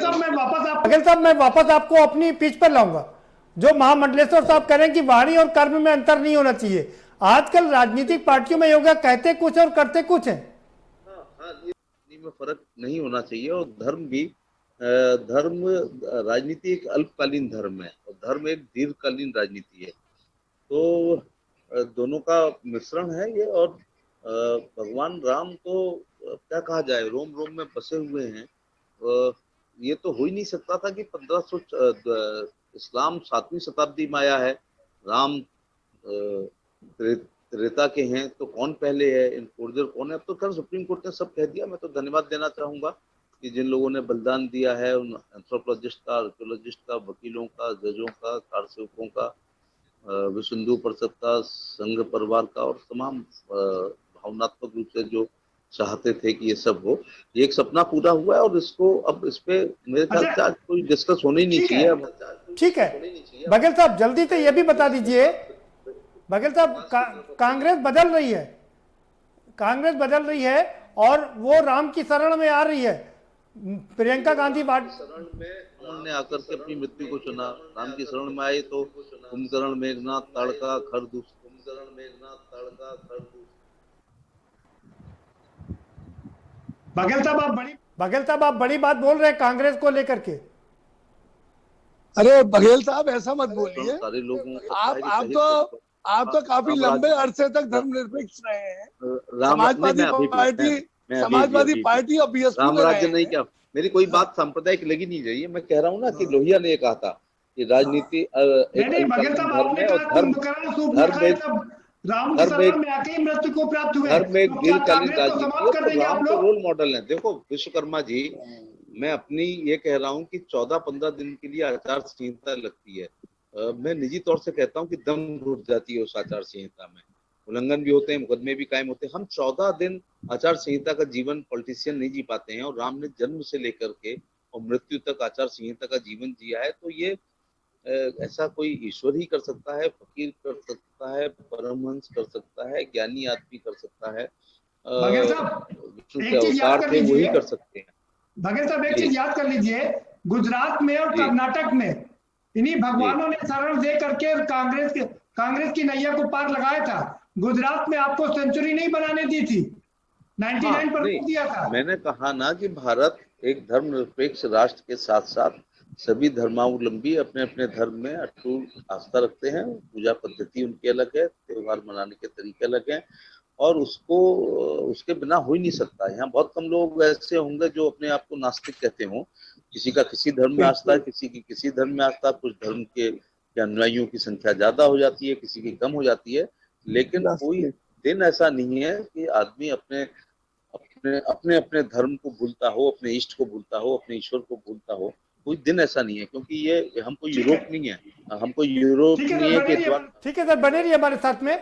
साहब मैं वापस आपको अपनी पिच पर लाऊंगा। जो महामंडलेश्वर साहब कह रहे हैं कि वाणी और कर्म में अंतर नहीं होना चाहिए। आजकल राजनीतिक पार्टियों में योगा कहते कुछ और करते कुछ है। ये में फर्क नहीं होना चाहिए। और धर्म राजनीति एक अल्पकालीन धर्म है और धर्म एक दीर्घकालीन राजनीति है, तो दोनों का मिश्रण है ये। और भगवान राम तो क्या कहा जाए, रोम रोम में बसे हुए हैं। ये तो हो ही नहीं सकता था कि 1500 इस्लाम 7वीं शताब्दी में आया है, राम त्रेता के हैं, तो कौन पहले है, इनफोर्जर कौन है। अब तो खैर सुप्रीम कोर्ट ने सब कह दिया। मैं तो धन्यवाद देना चाहूंगा कि जिन लोगों ने बलिदान दिया है, उन एंथ्रोपोलॉजिस्ट का, आर्कियोलॉजिस्ट का, वकीलों का, जजों का, कारसेवकों का, विश्व हिंदू परिषद का, संघ परिवार का, और तमाम भावनात्मक रूप से जो चाहते थे कि ये सब हो, ये एक सपना पूरा हुआ है। और इसको अब इस पे मेरे ख्याल से आज कोई डिस्कस होना ही नहीं चाहिए। ठीक है बघेल साहब, जल्दी से ये भी बता दीजिए। बघेल साहब, कांग्रेस बदल रही है और वो राम की शरण में आ रही है। प्रियंका गांधी शरण में उन्होंने आकर के अपनी मृत्यु को चुना। राम की शरण में आए तो कुंभकर्ण मेघनाथ ताड़का खरदूष, कुंभकर्ण मेघनाथ ताड़का खरदूष। बघेल साहब आप बड़ी बात बोल रहे हैं कांग्रेस को लेकर के। अरे बघेल साहब ऐसा मत बोलिए। सारे लोगों आप तो काफी लंबे अरसे तक धर्मनिरपेक्ष रहे हैं। समाजवादी पार्टी और बीएसपी रामराज्य नहीं क्या, मेरी कोई बात सांप्रदायिक लगी नहीं रही है। मैं कह रहा हूँ ना कि लोहिया ने कहा था कि राजनीति एक बघेल साहब, धर्म आपने है और कहा धर्म कुंभकर्ण सूप न खाए तब राम के शरण में आके ही मृत्यु को प्राप्त हुए। धर्म एक तो क्या दीर्घकालीन कांग्रेस को राजनीति समाप्त कर है, तो देंगे राम आप तो लोग? रोल मॉडल है। देखो विश्वकर्मा जी, मैं अपनी ये कह रहा हूँ कि 14-15 दिन के लिए आचार संहिता लगती है। मैं निजी तौर से कहता हूँ कि दम घुट जाती है उस आचार संहिता में, उल्लंघन भी होते हैं, मुकदमे भी कायम होते हैं। हम 14 दिन आचार संहिता का जीवन पॉलिटिशियन नहीं जी पाते हैं, और राम ने जन्म से लेकर के और मृत्यु तक आचार संहिता का जीवन जिया है। तो ये ऐसा कोई ईश्वर ही कर सकता है, फकीर कर सकता है, परमहंस कर सकता है, ज्ञानी आदमी कर सकता है, बघेल साहब, विष्णु एक के चीज याद अवतार कर थे वही लीजिए। कर सकते हैं। बघेल साहब, एक जी। चीज याद कर लीजिए, गुजरात में और कर्नाटक में इन्हीं भगवानों ने शरण दे करके कांग्रेस की नैया को पार लगाया था। गुजरात में आपको सेंचुरी नहीं बनाने दी थी, 99% दिया था। मैंने कहा ना कि भारत एक धर्मनिरपेक्ष राष्ट्र के साथ साथ सभी धर्मावलंबी अपने अपने धर्म में अटूट आस्था रखते हैं। पूजा पद्धति उनकी अलग है, त्योहार मनाने के तरीके अलग हैं, और उसके बिना हो ही नहीं सकता। यहाँ बहुत कम लोग ऐसे होंगे जो अपने आप को नास्तिक कहते हों। किसी का किसी धर्म में आस्था है, किसी की किसी धर्म में आस्था। कुछ धर्म के अनुयायियों की संख्या ज्यादा हो जाती है, किसी की कम हो जाती है, लेकिन कोई दिन ऐसा नहीं है कि आदमी अपने अपने अपने धर्म को भूलता हो, अपने इष्ट को भूलता हो, अपने ईश्वर को भूलता हो। कोई दिन ऐसा नहीं है, क्योंकि ये हमको यूरोप नहीं है, हमको यूरोप नहीं है कि ठीक है सर, बने रहिए हमारे साथ में।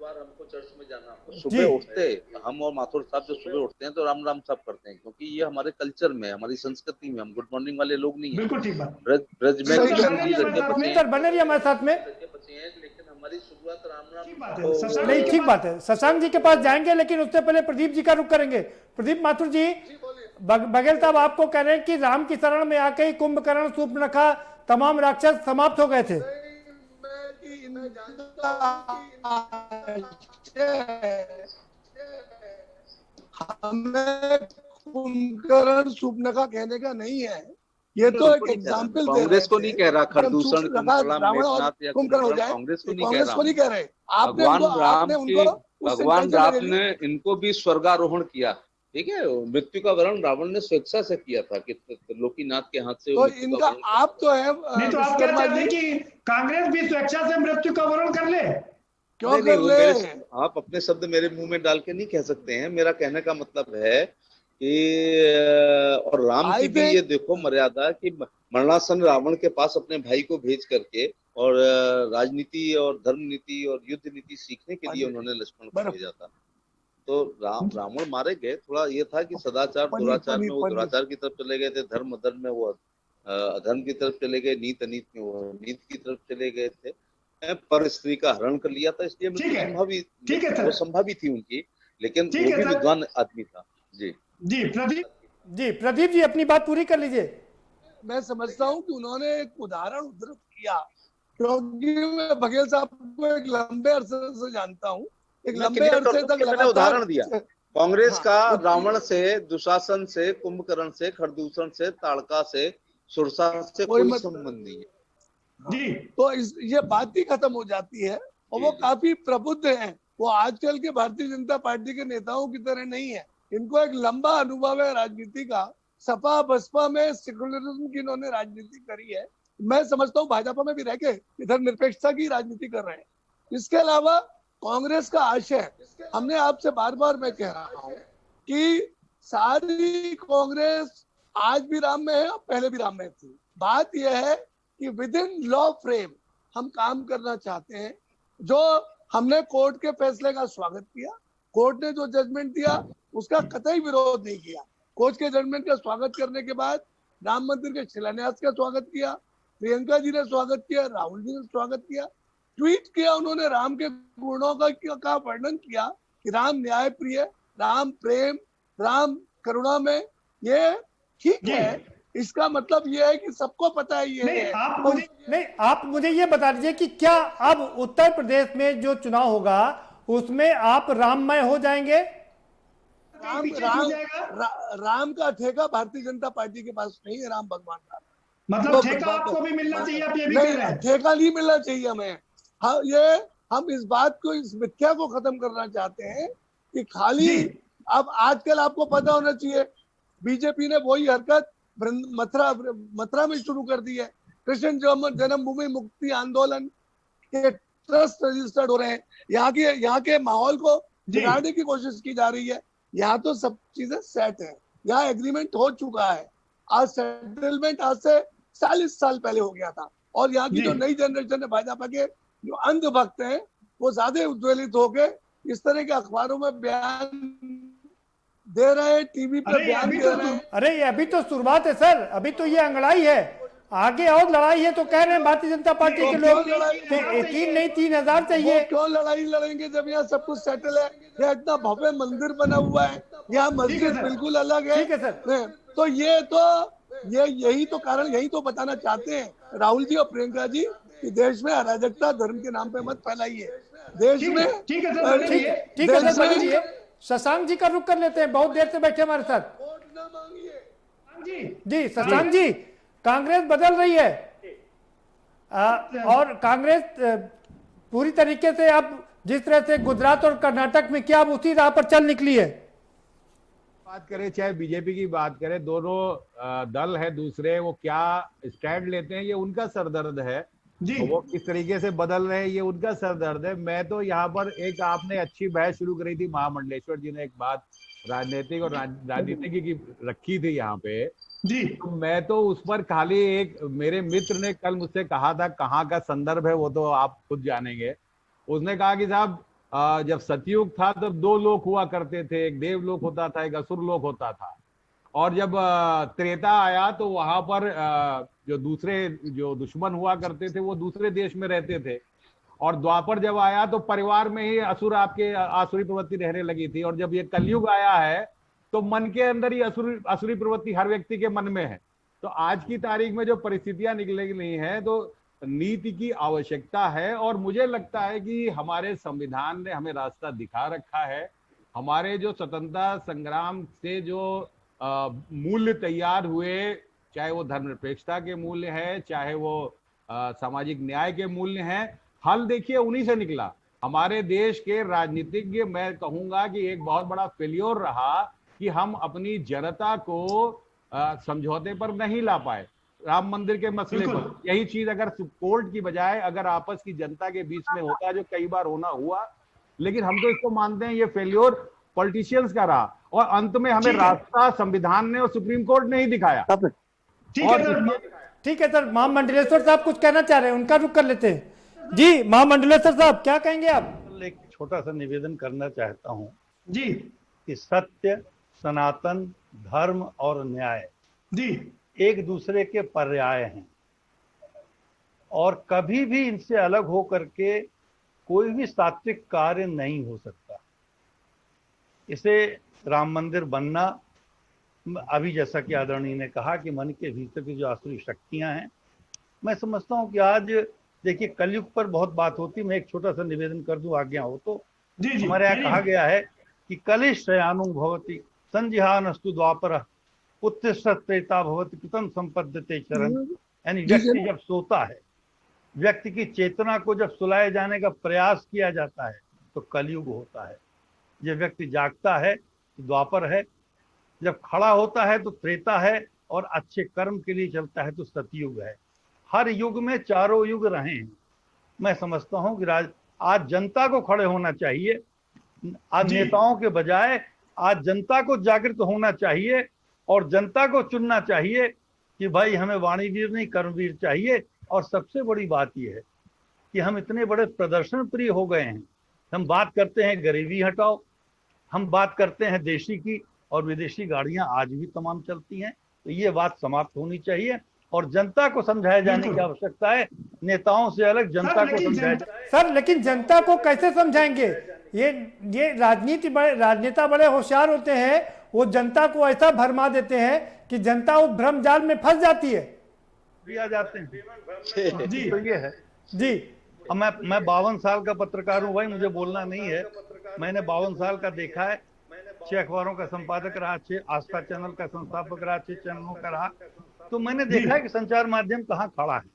हमको चर्च में जाना, सुबह उठते हम और माथुर साहब जो सुबह उठते हैं तो राम राम साहब करते हैं, क्योंकि ये हमारे कल्चर में, हमारी संस्कृति में, हम गुड मॉर्निंग वाले लोग नहीं है। बिल्कुल ठीक बात। ब्रज में कृष्ण जी रखे बचे हैं, बने रहिए हमारे साथ में। लेकिन हमारी शुरुआत राम नहीं, ठीक बात है। शशांक जी के पास जाएंगे, लेकिन उससे पहले प्रदीप जी का रुख करेंगे। प्रदीप माथुर जी, बघेल साहब आपको कह रहे हैं कि राम की शरण में आके ही कुंभकर्ण सूर्पणखा तमाम राक्षस समाप्त हो गए थे। हमें कुंभकर्ण सूर्पणखा कहने का नहीं है, ये तो एक एग्जाम्पल कांग्रेस को नहीं कह रहा, खरदूषण कुंभकर्ण हो जाए, कांग्रेस को नहीं कह रहे। भगवान राम ने इनको भी स्वर्गारोहण किया, ठीक है। मृत्यु का वरण रावण ने स्वेच्छा से किया था कि लोकीनाथ के हाथ से। तो इनका आप तो है नहीं, तो आप क्या चाहते हैं कि कांग्रेस भी स्वेच्छा से मृत्यु का वरण कर ले? क्यों कर ले? आप अपने शब्द मेरे मुंह में डाल के नहीं कह सकते हैं। मेरा कहने का मतलब है कि और राम की भी ये देखो मर्यादा कि मरणासन रावण के पास अपने भाई को भेज करके और राजनीति और धर्म नीति और युद्ध नीति सीखने के लिए उन्होंने लक्ष्मण को भेजा था। तो रावण मारे गए। थोड़ा ये था कि सदाचार दुराचार में वो दुराचार की तरफ चले गए थे, धर्म अधर्म में वो अधर्म की तरफ चले गए, नीत अनीत में वो नीत की तरफ चले गए थे। पर स्त्री का हरण कर लिया था, इसलिए वो संभावित थी उनकी, लेकिन वो भी विद्वान आदमी था। जी प्रदीप जी अपनी बात पूरी कर लीजिए। मैं समझता हूँ कि उन्होंने एक उदाहरण उद्धृत किया, क्योंकि मैं बघेल साहब को एक लंबे अरसे से जानता हूँ, एक लंबे अरसे तक मैंने उदाहरण दिया कांग्रेस का। रावण से, दुशासन से, कुंभकर्ण से, खरदूषण से, ताड़का से, सुरसा से कोई संबंध नहीं है जी। तो ये बात ही खत्म हो जाती है, और वो काफी प्रबुद्ध हैं। वो आजकल के भारतीय जनता पार्टी के नेताओं की तरह नहीं है। इनको एक लंबा अनुभव है राजनीति का। सपा बसपा में सेकुलरिज्म की इन्होंने राजनीति करी है। मैं समझता हूँ भाजपा में भी रह के इधर निरपेक्षता की राजनीति कर रहे हैं। इसके अलावा कांग्रेस का आशय, हमने आपसे बार बार मैं कह रहा हूँ कि सारी कांग्रेस आज भी राम में है और पहले भी राम में थी। बात यह है कि विद इन लॉ फ्रेम हम काम करना चाहते हैं। जो हमने कोर्ट के फैसले का स्वागत किया, कोर्ट ने जो जजमेंट दिया उसका कतई विरोध नहीं किया। कोर्ट के जजमेंट का स्वागत करने के बाद राम मंदिर के शिलान्यास का स्वागत किया, प्रियंका जी ने स्वागत किया, राहुल जी ने स्वागत किया, ट्वीट किया उन्होंने, राम के गुणों का वर्णन किया कि राम न्याय प्रिय, राम प्रेम, राम करुणा में। ये ठीक है, इसका मतलब ये है कि सबको पता है ये नहीं, आप मुझे ये बता दीजिए कि क्या अब उत्तर प्रदेश में जो चुनाव होगा उसमें आप राममय हो जाएंगे? राम का ठेका भारतीय जनता पार्टी के पास नहीं है। राम भगवान का मतलब ठेका आपको भी मिलना चाहिए, आप ये भी कह रहे हैं? ठेका नहीं मिलना चाहिए हमें। हाँ, ये हम इस बात को, इस मिथ्या को खत्म करना चाहते हैं कि खाली अब आजकल आपको पता होना चाहिए बीजेपी ने वही हरकत मथुरा में शुरू कर दी है। कृष्ण जन्मभूमि मुक्ति आंदोलन के ट्रस्ट रजिस्टर्ड हो रहे हैं। यहाँ के माहौल को बिगाड़ने की कोशिश की जा रही है। यहाँ तो सब चीजें सेट है, यहाँ एग्रीमेंट हो चुका है। आज सेटलमेंट आज से 40 साल पहले हो गया था। और यहाँ की जो नई जनरेशन है, भाजपा के जो अंधभक्त हैं, वो ज्यादा उद्वेलित होके इस तरह के अखबारों में बयान दे रहे हैं, टीवी पर बयान दे रहे हैं। अरे ये अभी तो शुरुआत है सर, अभी तो ये अंगड़ाई है, आगे और लड़ाई है। तो कह रहे हैं भारतीय जनता पार्टी के लोग 3 नहीं 3000 चाहिए। क्यों लड़ाई लड़ेंगे जब यहाँ सब कुछ सेटल है? यहाँ इतना भव्य मंदिर बना हुआ है, यहाँ मस्जिद बिल्कुल अलग है। ठीक है सर। तो यही तो कारण, यही तो बताना चाहते हैं राहुल जी और प्रियंका जी कि देश में अराजकता धर्म के नाम पे मत फैलाइए। देश में ठीक है सर, शशांक जी का रुख कर लेते हैं, बहुत देर से बैठे हमारे साथ। जी शशांक जी, कांग्रेस बदल रही है और कांग्रेस पूरी तरीके से अब जिस तरह से गुजरात और कर्नाटक में किया, अब उसी राह पर चल निकली है। बात करें चाहे बीजेपी की बात करें, दोनों दल है दूसरे, वो क्या स्टैंड लेते हैं ये उनका सरदर्द है। तो वो किस तरीके से बदल रहे हैं ये उनका सरदर्द है। मैं तो यहाँ पर एक आपने अच्छी बहस शुरू करी थी, महामंडलेश्वर जी ने एक बात राजनीतिक और राजनीतिक की रखी थी यहाँ पे जी। तो मैं तो उस पर खाली एक, मेरे मित्र ने कल मुझसे कहा था, कहाँ का संदर्भ है वो तो आप खुद जानेंगे। उसने कहा कि साहब जब सतयुग था तब 2 लोक हुआ करते थे, एक देवलोक होता था, एक असुर लोक होता था। और जब त्रेता आया तो वहां पर जो दूसरे जो दुश्मन हुआ करते थे वो दूसरे देश में रहते थे। और द्वापर जब आया तो परिवार में ही असुर आपके आसुरी प्रवृत्ति रहने लगी थी। और जब ये कलयुग आया है तो मन के अंदर ही असुरी प्रवृत्ति हर व्यक्ति के मन में है। तो आज की तारीख में जो परिस्थितियां निकली हैं तो नीति की आवश्यकता है। और मुझे लगता है कि हमारे संविधान ने हमें रास्ता दिखा रखा है। हमारे जो स्वतंत्रता संग्राम से जो मूल्य तैयार हुए, चाहे वो धर्मनिरपेक्षता के मूल्य है, चाहे वो सामाजिक न्याय के मूल्य हैं, हल देखिए उन्हीं से निकला। हमारे देश के राजनीतिज्ञ, मैं कहूंगा कि एक बहुत बड़ा फेल्योर रहा कि हम अपनी जनता को समझौते पर नहीं ला पाए राम मंदिर के मसले पर। यही चीज अगर कोर्ट की बजाय अगर आपस की जनता के बीच में होता, जो कई बार होना हुआ, लेकिन हम तो इसको मानते हैं ये फेल्योर पॉलिटिशियंस का रहा। और अंत में हमें रास्ता संविधान ने और सुप्रीम कोर्ट ने ही दिखाया। ठीक है सर, महामंडलेश्वर साहब कुछ कहना चाह रहे हैं, उनका रुख कर लेते हैं। जी महामंडलेश्वर साहब क्या कहेंगे आप? एक छोटा सा निवेदन करना चाहता हूँ जी कि सत्य, सनातन, धर्म और न्याय जी एक दूसरे के पर्याय हैं और कभी भी इनसे अलग हो करके कोई भी सात्विक कार्य नहीं हो सकता। इसे राम मंदिर बनना, अभी जैसा कि आदरणीय ने कहा कि मन के भीतर की जो आसुरी शक्तियां हैं, मैं समझता हूं कि आज देखिए कलयुग पर बहुत बात होती। मैं एक छोटा सा निवेदन कर दूं, आज्ञा हो तो। जी हमारे यहाँ कहा गया है कि कलिशयानु भवति संजिहानस्तु द्वापर उत्तिष्ठत् त्रेता भवति कृतं संपद्यते चरण। यानी व्यक्ति जब सोता है, व्यक्ति की चेतना को जब सुलाए जाने का प्रयास किया जाता है तो कलयुग होता है। जब व्यक्ति जागता है तो द्वापर है, जब खड़ा होता है तो त्रेता है और अच्छे कर्म के लिए चलता है तो सतयुग है। हर युग में चारों युग रहे हैं। मैं समझता हूं कि आज जनता को खड़े होना चाहिए, आज नेताओं के बजाय आज जनता को जागृत होना चाहिए और जनता को चुनना चाहिए कि भाई हमें वाणीवीर नहीं कर्मवीर चाहिए। और सबसे बड़ी बात यह है कि हम इतने बड़े प्रदर्शन प्रिय हो गए हैं। हम बात करते हैं गरीबी हटाओ, हम बात करते हैं देशी की और विदेशी गाड़ियां आज भी तमाम चलती हैं। तो ये बात समाप्त होनी चाहिए और जनता को समझाया जाने की आवश्यकता है। नेताओं से अलग जनता को समझाया जाए। सर लेकिन जनता को कैसे समझाएंगे? ये राजनेता बड़े होशियार होते हैं, वो जनता को ऐसा भरमा देते हैं कि जनता उस भ्रम जाल में फंस जाती है। आ जाते हैं जी। तो ये है जी। अब मैं 52 साल का पत्रकार हूँ भाई, मुझे बोलना नहीं है। मैंने 52 साल का देखा है। 6 अखबारों का संपादक रहा, 6 आस्था चैनल का संस्थापक रहा, 6 चैनलों का रहा। तो मैंने देखा है कि संचार माध्यम कहाँ खड़ा है।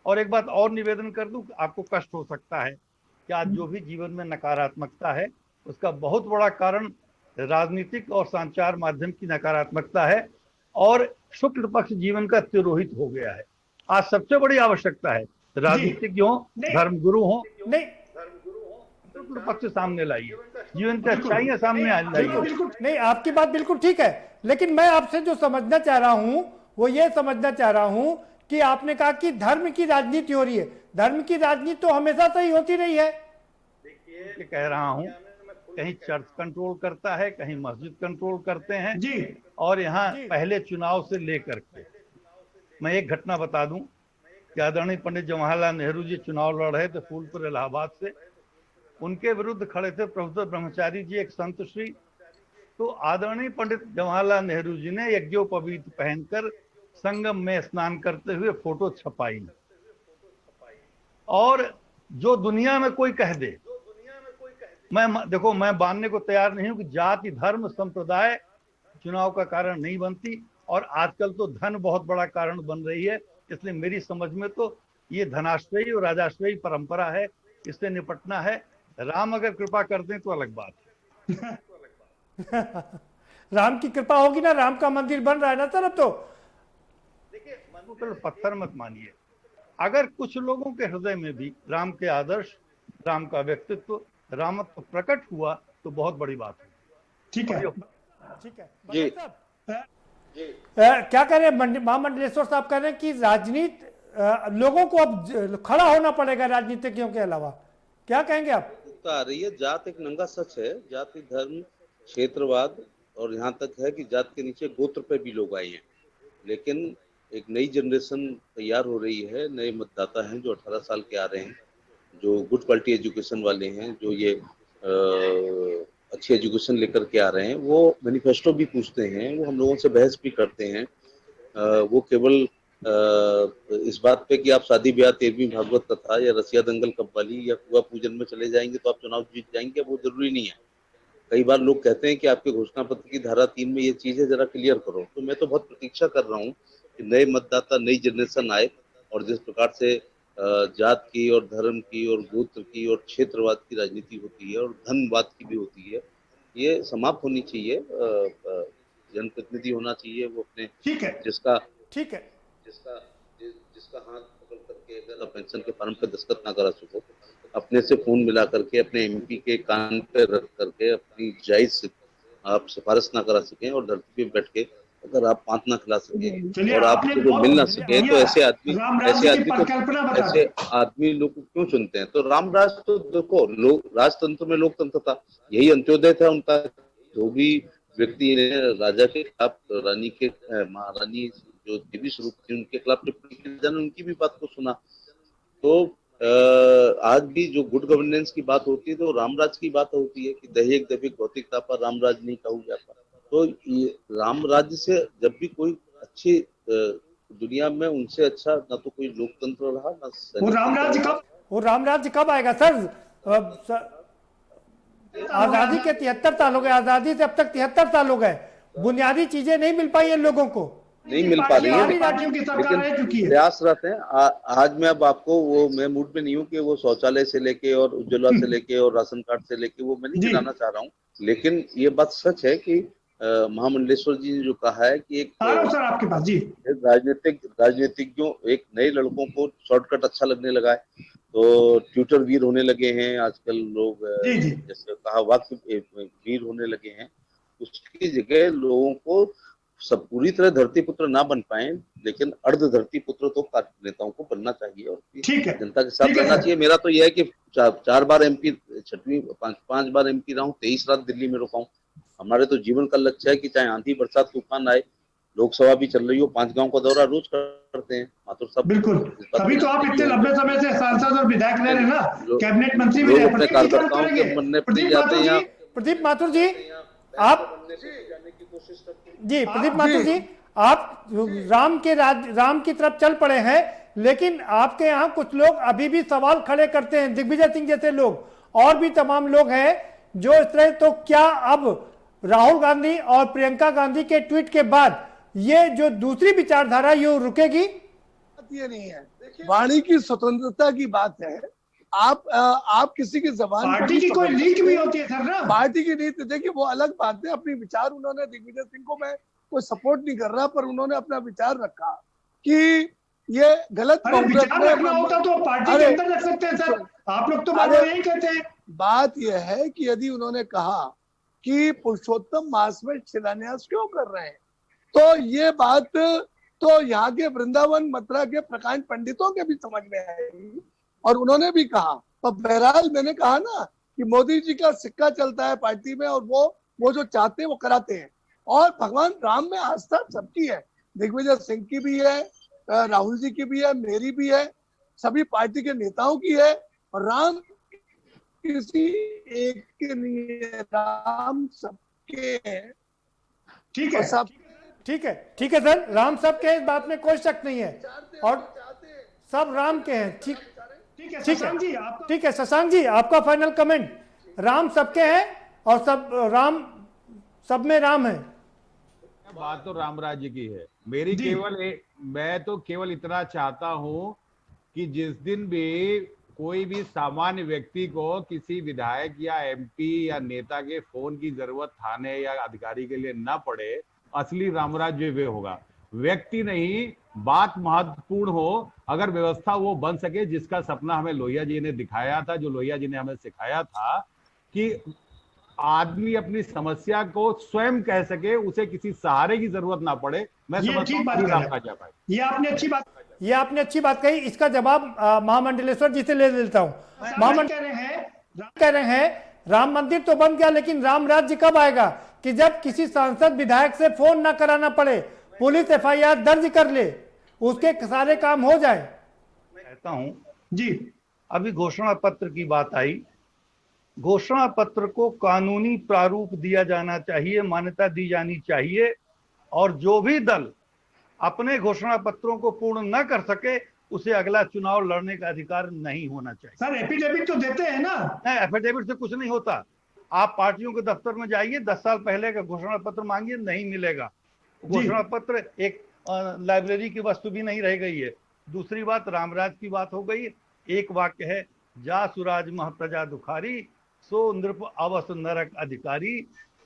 और एक बात और निवेदन कर दूं, आपको कष्ट हो सकता है कि आज जो भी जीवन में नकारात्मकता है उसका बहुत बड़ा कारण राजनीतिक और संचार माध्यम की नकारात्मकता है और शुक्ल पक्ष जीवन का तिरोहित हो गया है। आज सबसे बड़ी आवश्यकता है राजनीतिज्ञों, धर्मगुरु हों, नहीं पक्ष सामने लाइए, जीवन की अच्छाइयां सामने लाइए। नहीं, आपकी बात बिल्कुल ठीक है, लेकिन मैं आपसे जो समझना चाह रहा हूं वो ये समझना चाह रहा हूं कि आपने कहा कि धर्म की राजनीति हो रही है। धर्म की राजनीति तो हमेशा से ही होती रही है। देखिए, कह रहा हूं, कहीं चर्च कंट्रोल करता है, कहीं मस्जिद कंट्रोल करते हैं जी। और यहाँ पहले चुनाव से लेकर के मैं एक घटना बता दूं कि आदरणीय पंडित जवाहरलाल नेहरू जी चुनाव लड़ रहे थे फूलपुर इलाहाबाद से। उनके विरुद्ध खड़े थे प्रोफेसर ब्रह्मचारी जी, एक संत श्री। तो आदरणीय पंडित जवाहरलाल नेहरू जी ने यज्ञोपवीत पहनकर संगम में स्नान करते हुए फोटो छपाई। और जो दुनिया में कोई कह दे, मैं मानने को तैयार नहीं हूं कि जाति, धर्म, संप्रदाय चुनाव का कारण नहीं बनती। और आजकल तो धन बहुत बड़ा कारण बन रही है। इसलिए मेरी समझ में तो ये धनाश्रयी और राजाश्रयी परंपरा है, इससे निपटना है। राम अगर कृपा कर दें तो अलग बात है। राम की कृपा होगी ना, राम का मंदिर बन रहा है ना सर अब तो। देखिए, मनु को पत्थर मत मानिए। अगर कुछ लोगों के हृदय में भी राम के आदर्श, राम का व्यक्तित्व, रामत्व प्रकट हुआ तो बहुत बड़ी बात है। ठीक है, ठीक है जी। क्या कह रहे हैं महामंडलेश्वर साहब? कह रहे हैं कि राजनीति लोगों को अब खड़ा होना पड़ेगा राजनीतिज्ञों के अलावा। क्या कहेंगे आप? आ रही है जात एक नंगा सच है। जाति, धर्म, क्षेत्रवाद और यहाँ तक है कि जात के नीचे गोत्र पे भी लोग आए हैं। लेकिन एक नई जनरेशन तैयार हो रही है, नए मतदाता हैं जो 18 साल के आ रहे हैं, जो गुड क्वालिटी एजुकेशन वाले हैं, जो ये अच्छी एजुकेशन लेकर के आ रहे हैं। वो मैनिफेस्टो भी पूछते हैं, वो हम लोगों से बहस भी करते हैं। वो केवल इस बात पे कि आप शादी ब्याह, 13वीं भागवत कथा या रसिया दंगल कव्वाली या कुआ पूजन में चले जाएंगे तो आप चुनाव जीत जाएंगे, वो जरूरी नहीं है। कई बार लोग कहते हैं कि आपके घोषणा पत्र की धारा 3 में ये चीज है, जरा क्लियर करो। तो मैं तो बहुत प्रतीक्षा कर रहा हूँ कि नए मतदाता, नई जनरेशन आए और जिस प्रकार से जात की और धर्म की और गोत्र की और क्षेत्रवाद की राजनीति होती है और धनवाद की भी होती है, ये समाप्त होनी चाहिए। जनप्रतिनिधि होना चाहिए वो अपने, ठीक है, जिसका हाथ पकड़ करके अगर आप पेंशन के फॉर्म पे दस्तखत ना करा सको, अपने से फोन मिला करके अपने एमपी के कान पे रख करके अपनी जायज आप सिफारिश ना करा सकें और धरती पे बैठ के अगर आप पांच ना खिला सके और आपको मिल ना सके, तो ऐसे आदमी लोग क्यों चुनते हैं? तो रामराज तो देखो, राजतंत्र में लोकतंत्र था, यही अंत्योदय था उनका। जो भी व्यक्ति ने राजा के खिलाफ, रानी के, महारानी जो देवी स्वरूप थी उनके खिलाफ टिप्पणी की, जन उनकी भी बात को सुना। तो आज भी जो गुड गवर्नेंस की बात होती है तो रामराज की बात होती है कि दहेज दैविक भौतिकता पर रामराज नहीं कहूँ जाता। तो ये राम राज्य से जब भी कोई अच्छी दुनिया में, उनसे अच्छा ना तो कोई लोकतंत्र रहा ना। वो राम राज्य कब आएगा सर? आजादी के 73 साल हो गए, आजादी से अब तक 73 साल हो गए, बुनियादी चीजें नहीं मिल पाई इन लोगों को, नहीं मिल पा रही है, लेकिन प्रयास रहते हैं। आज मैं अब आपको मैं मूड में नहीं हूँ कि वो शौचालय से लेके और उज्ज्वला से लेके और राशन कार्ड से लेके वो मैं नहीं गिनाना चाह रहा हूँ। लेकिन ये बात सच है कि महामंडलेश्वर जी ने जो कहा है कि एक सर आपके पास जी राजनीतिज्ञों, एक नए लड़कों को शॉर्टकट अच्छा लगने लगा है, तो ट्विटर वीर होने लगे हैं आजकल लोग, जैसे कहा वाक्य वीर होने लगे हैं। उसकी जगह लोगों को सब पूरी तरह धरती पुत्र ना बन पाए, लेकिन अर्ध धरती पुत्र तो नेताओं को बनना चाहिए और जनता के साथ रहना चाहिए। मेरा तो यह है कि 4 बार एमपी, 5 बार एमपी रहा हूँ, 23 रात दिल्ली में रुका हूँ। हमारे तो जीवन का लक्ष्य है कि चाहे आंधी बरसात तूफान आए, लोकसभा भी चल रही हो, 5 गांव का दौरा रोज करते हैं माथुर साहब। बिल्कुल, तभी तो आप इतने लंबे समय से सांसद और विधायक रह रहे हैं ना, कैबिनेट मंत्री भी रहे। अपने कार्यकर्ताओं के बनने पर जाते हैं। प्रदीप माथुर जी, आप जी, प्रदीप माथुर जी, आप राम की तरफ चल पड़े हैं, लेकिन आपके यहाँ कुछ लोग अभी भी सवाल खड़े करते हैं, दिग्विजय सिंह जैसे लोग और भी तमाम लोग हैं जो इस तरह। तो क्या अब राहुल गांधी और प्रियंका गांधी के ट्वीट के बाद ये जो दूसरी विचारधारा ये रुकेगी? ये नहीं है, वाणी की स्वतंत्रता की बात है। आप किसी की जबान, पार्टी की कोई लीक भी होती है सर ना, पार्टी की नीति देखिए वो अलग बात है। अपनी विचार उन्होंने, दिग्विजय सिंह को मैं कोई सपोर्ट नहीं कर रहा, पर उन्होंने अपना विचार रखा कि ये गलत विचार रखना होता तो पार्टी के अंदर रख सकते हैं सर, आप लोग तो बार यही कहते हैं। बात यह है कि यदि उन्होंने कहा कि पुरुषोत्तम मास में शिलान्यास क्यों कर रहे हैं, तो ये बात तो यहाँ के वृंदावन मथुरा के प्रकांड पंडितों के भी समझ में आएगी और उन्होंने भी कहा। तो बहरहाल मैंने कहा ना कि मोदी जी का सिक्का चलता है पार्टी में और वो जो चाहते हैं वो कराते हैं। और भगवान राम में आस्था सबकी है, दिग्विजय सिंह की भी है, राहुल जी की भी है, मेरी भी है, सभी पार्टी के नेताओं की है। और राम किसी एक के नहीं है, राम सबके हैं। ठीक है सब ठीक है सर, राम सबके हैं, इस बात में कोई शक नहीं है और सब राम के हैं। ठीक है शशांक जी, आपका फाइनल कमेंट। राम सबके हैं और सब राम, सब में राम है। बात तो राम राज्य की है। मेरी मैं तो केवल इतना चाहता हूं कि जिस दिन भी कोई भी सामान्य व्यक्ति को किसी विधायक या एमपी या नेता के फोन की जरूरत थाने या अधिकारी के लिए ना पड़े, असली रामराज्य वे होगा। व्यक्ति नहीं, बात महत्वपूर्ण हो। अगर व्यवस्था वो बन सके जिसका सपना हमें लोहिया जी ने दिखाया था, जो लोहिया जी ने हमें सिखाया था कि आदमी अपनी समस्या को स्वयं कह सके, उसे किसी सहारे की जरूरत ना पड़े। मैं समझता हूं ये आपने अच्छी बात कही। इसका जवाब महामंडलेश्वर जी से ले लेता हूँ। कह रहे हैं राम मंदिर तो बन गया, लेकिन राम राज्य कब आएगा? कि जब किसी सांसद विधायक से फोन ना कराना पड़े, पुलिस एफआईआर दर्ज कर ले, उसके सारे काम हो जाए। कहता हूं जी, अभी घोषणा पत्र की बात आई। घोषणा पत्र को कानूनी प्रारूप दिया जाना चाहिए, मान्यता दी जानी चाहिए और जो भी दल अपने घोषणा पत्रों को पूर्ण न कर सके उसे अगला चुनाव लड़ने का अधिकार नहीं होना चाहिए। सर एफिडेविट तो देते हैं ना? नहीं, एफिडेविट से कुछ नहीं होता। आप पार्टियों के दफ्तर में जाइए, 10 साल पहले का घोषणा पत्र मांगिए, नहीं मिलेगा। घोषणा पत्र एक लाइब्रेरी की वस्तु भी नहीं रह गई है। दूसरी बात, रामराज की बात हो गई। एक वाक्य है, जा सुराज मह प्रजा दुखारी, सो नृप अवस नरक अधिकारी।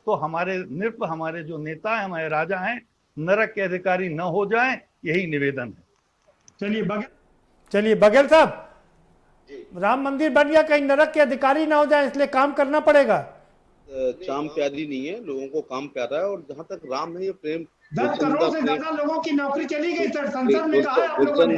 तो हमारे नृप, हमारे जो नेता हैं, हमारे राजा हैं, नरक के अधिकारी न हो जाएं, यही निवेदन है। चलिए बघेल साहब, राम मंदिर बन गया, कहीं नरक के अधिकारी ना हो जाए, इसलिए काम करना पड़ेगा। चाम प्यारी नहीं है, लोगों को काम प्यारा है। और जहाँ तक राम है, ये प्रेम 10 करोड़ से ज्यादा लोगों की नौकरी चली गई सर। संसद में कहा है गुलशन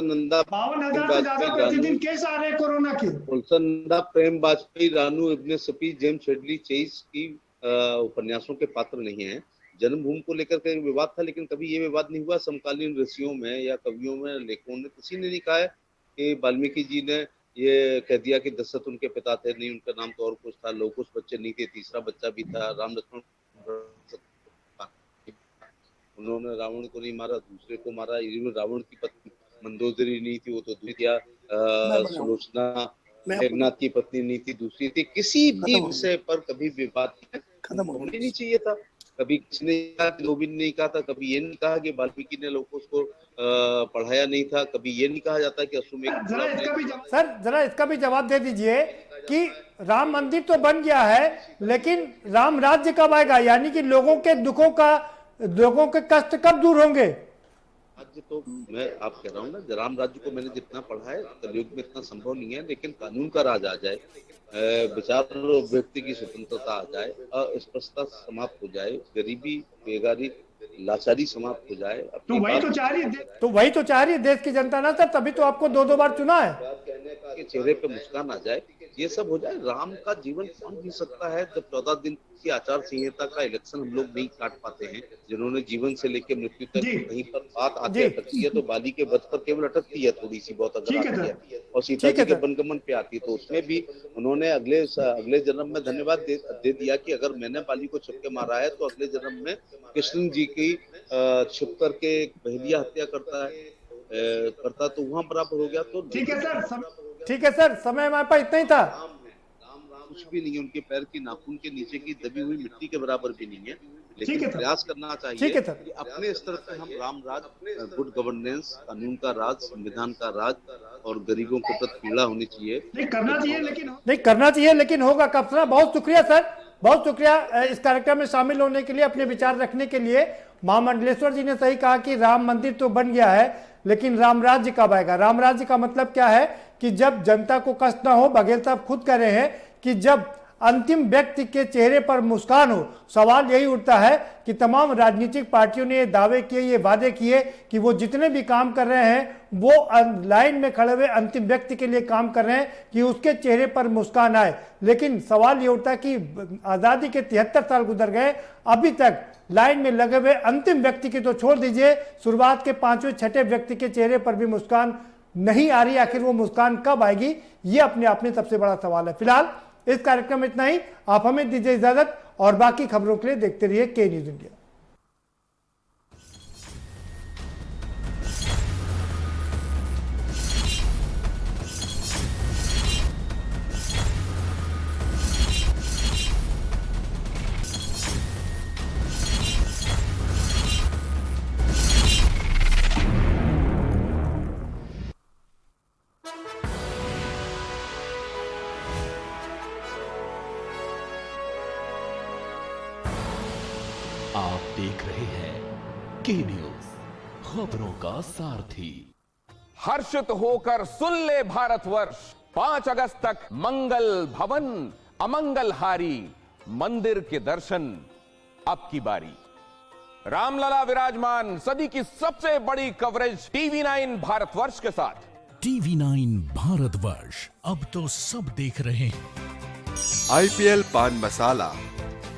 नंदा 52,000 से ज्यादा प्रतिदिन केस आ रहे हैं कोरोना के। गुलशन नंदा, प्रेम वाजपेयी, रानू इब्ने सफी, जेम्स हेडली चेस की उपन्यासों के पात्र नहीं है। जन्मभूमि को लेकर के विवाद था, लेकिन कभी ये विवाद नहीं हुआ। समकालीन ऋषियों में या कवियों में, लेखकों ने, किसी ने नहीं कहा है कि वाल्मीकि जी ने ये कह दिया कि दशरथ उनके पिता थे, नहीं, उनका नाम तो और कुछ था, लोग कुछ बच्चे नहीं थे, तीसरा बच्चा भी था। राम लक्ष्मण, उन्होंने रावण को नहीं मारा, दूसरे को मारा। रावण की पत्नी मंदोदरी नहीं थी, वो तो दूसरी, सुलोचना मेघनाथ की पत्नी नहीं थी, दूसरी थी। किसी भी विषय पर कभी विवाद होना नहीं चाहिए था। कभी किसी ने नहीं कहा था, कभी ये नहीं कहा कि वाल्मीकि ने लोगों को पढ़ाया नहीं था, कभी ये नहीं कहा जाता कि अश्वमेध। सर जरा इसका भी जवाब दे दीजिए कि राम मंदिर तो बन गया है, लेकिन राम राज्य कब आएगा? यानी कि लोगों के दुखों का, लोगों के कष्ट कब दूर होंगे? राज्य तो मैं आप कह रहा हूँ ना, राम राज्य को मैंने जितना पढ़ा है, कलयुग में इतना संभव नहीं है, लेकिन कानून का राज आ जाए, विचार व्यक्ति की स्वतंत्रता आ जाए, अस्पृश्यता समाप्त हो जाए, गरीबी, बेगारी, लाचारी समाप्त हो जाए। तो वही तो चाह रही है देश की जनता ना सर, तभी तो आपको 2 बार चुना है। कहने का कि चेहरे पे मुस्कान आ जाए, ये सब हो जाए। राम का जीवन कौन जी सकता है जब 14 दिन की आचार संहिता का इलेक्शन हम लोग नहीं काट पाते हैं? जिन्होंने जीवन से लेकर मृत्यु तक कहीं पर बात आते अटकती है, तो बाली के वध पर केवल अटकती है थोड़ी सी बहुत, अगर आती है। और सीता जी के वनगमन पे आती है, तो उसमें भी उन्होंने अगले जन्म में धन्यवाद दे दिया कि अगर मैंने बाली को छुप के मारा है, तो अगले जन्म में कृष्ण जी की छुप करके बहलिया हत्या करता तो वहां बराबर हो गया। तो ठीक है सर, समय हमारे पास इतना ही था। कुछ भी नहीं है, उनके पैर की नाखून के नीचे की दबी हुई मिट्टी के बराबर भी नहीं है, लेकिन प्रयास करना चाहिए कि अपने स्तर पर हम राम राज, गुड गवर्नेंस, कानून का राज, संविधान का राज और गरीबों के प्रति पीड़ा होनी चाहिए। नहीं करना चाहिए, लेकिन होगा कब? बहुत शुक्रिया सर, बहुत शुक्रिया इस कार्यक्रम में शामिल होने के लिए, अपने विचार रखने के लिए। महामंडलेश्वर जी ने सही कहा कि राम मंदिर तो बन गया है, लेकिन राम राज्य कब आएगा? राम राज्य का मतलब क्या है कि जब जनता को कष्ट ना हो। बघेल साहब खुद कह रहे हैं कि जब अंतिम व्यक्ति के चेहरे पर मुस्कान हो। सवाल यही उठता है कि तमाम राजनीतिक पार्टियों ने ये दावे किए, ये वादे किए कि वो जितने भी काम कर रहे हैं वो लाइन में खड़े हुए अंतिम व्यक्ति के लिए काम कर रहे हैं कि उसके चेहरे पर मुस्कान आए। लेकिन सवाल ये उठता है कि आज़ादी के 73 साल गुजर गए, अभी तक लाइन में लगे हुए अंतिम व्यक्ति की तो छोड़ दीजिए, शुरुआत के 5वें 6ठे व्यक्ति के चेहरे पर भी मुस्कान नहीं आ रही। आखिर वो मुस्कान कब आएगी, ये अपने आप में सबसे बड़ा सवाल है। फिलहाल इस कार्यक्रम में इतना ही। आप हमें दीजिए इजाजत और बाकी खबरों के लिए देखते रहिए के न्यूज इंडिया। आप देख रहे हैं के न्यूज, खबरों का सारथी। हर्षित होकर सुन ले भारतवर्ष, 5 अगस्त तक मंगल भवन अमंगलहारी, मंदिर के दर्शन अब की बारी। रामलला विराजमान, सदी की सबसे बड़ी कवरेज TV9 भारतवर्ष के साथ। TV9 भारतवर्ष, अब तो सब देख रहे हैं। IPL पान मसाला,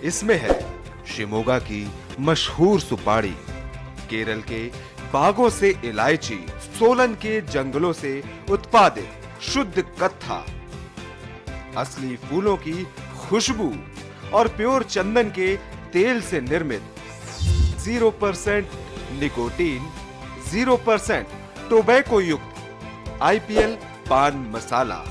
इसमें है शिमोगा की मशहूर सुपारी, केरल के बागों से इलायची, सोलन के जंगलों से उत्पादित शुद्ध कत्था, असली फूलों की खुशबू और प्योर चंदन के तेल से निर्मित 0% निकोटीन, 0% टोबैको युक्त IPL पान मसाला।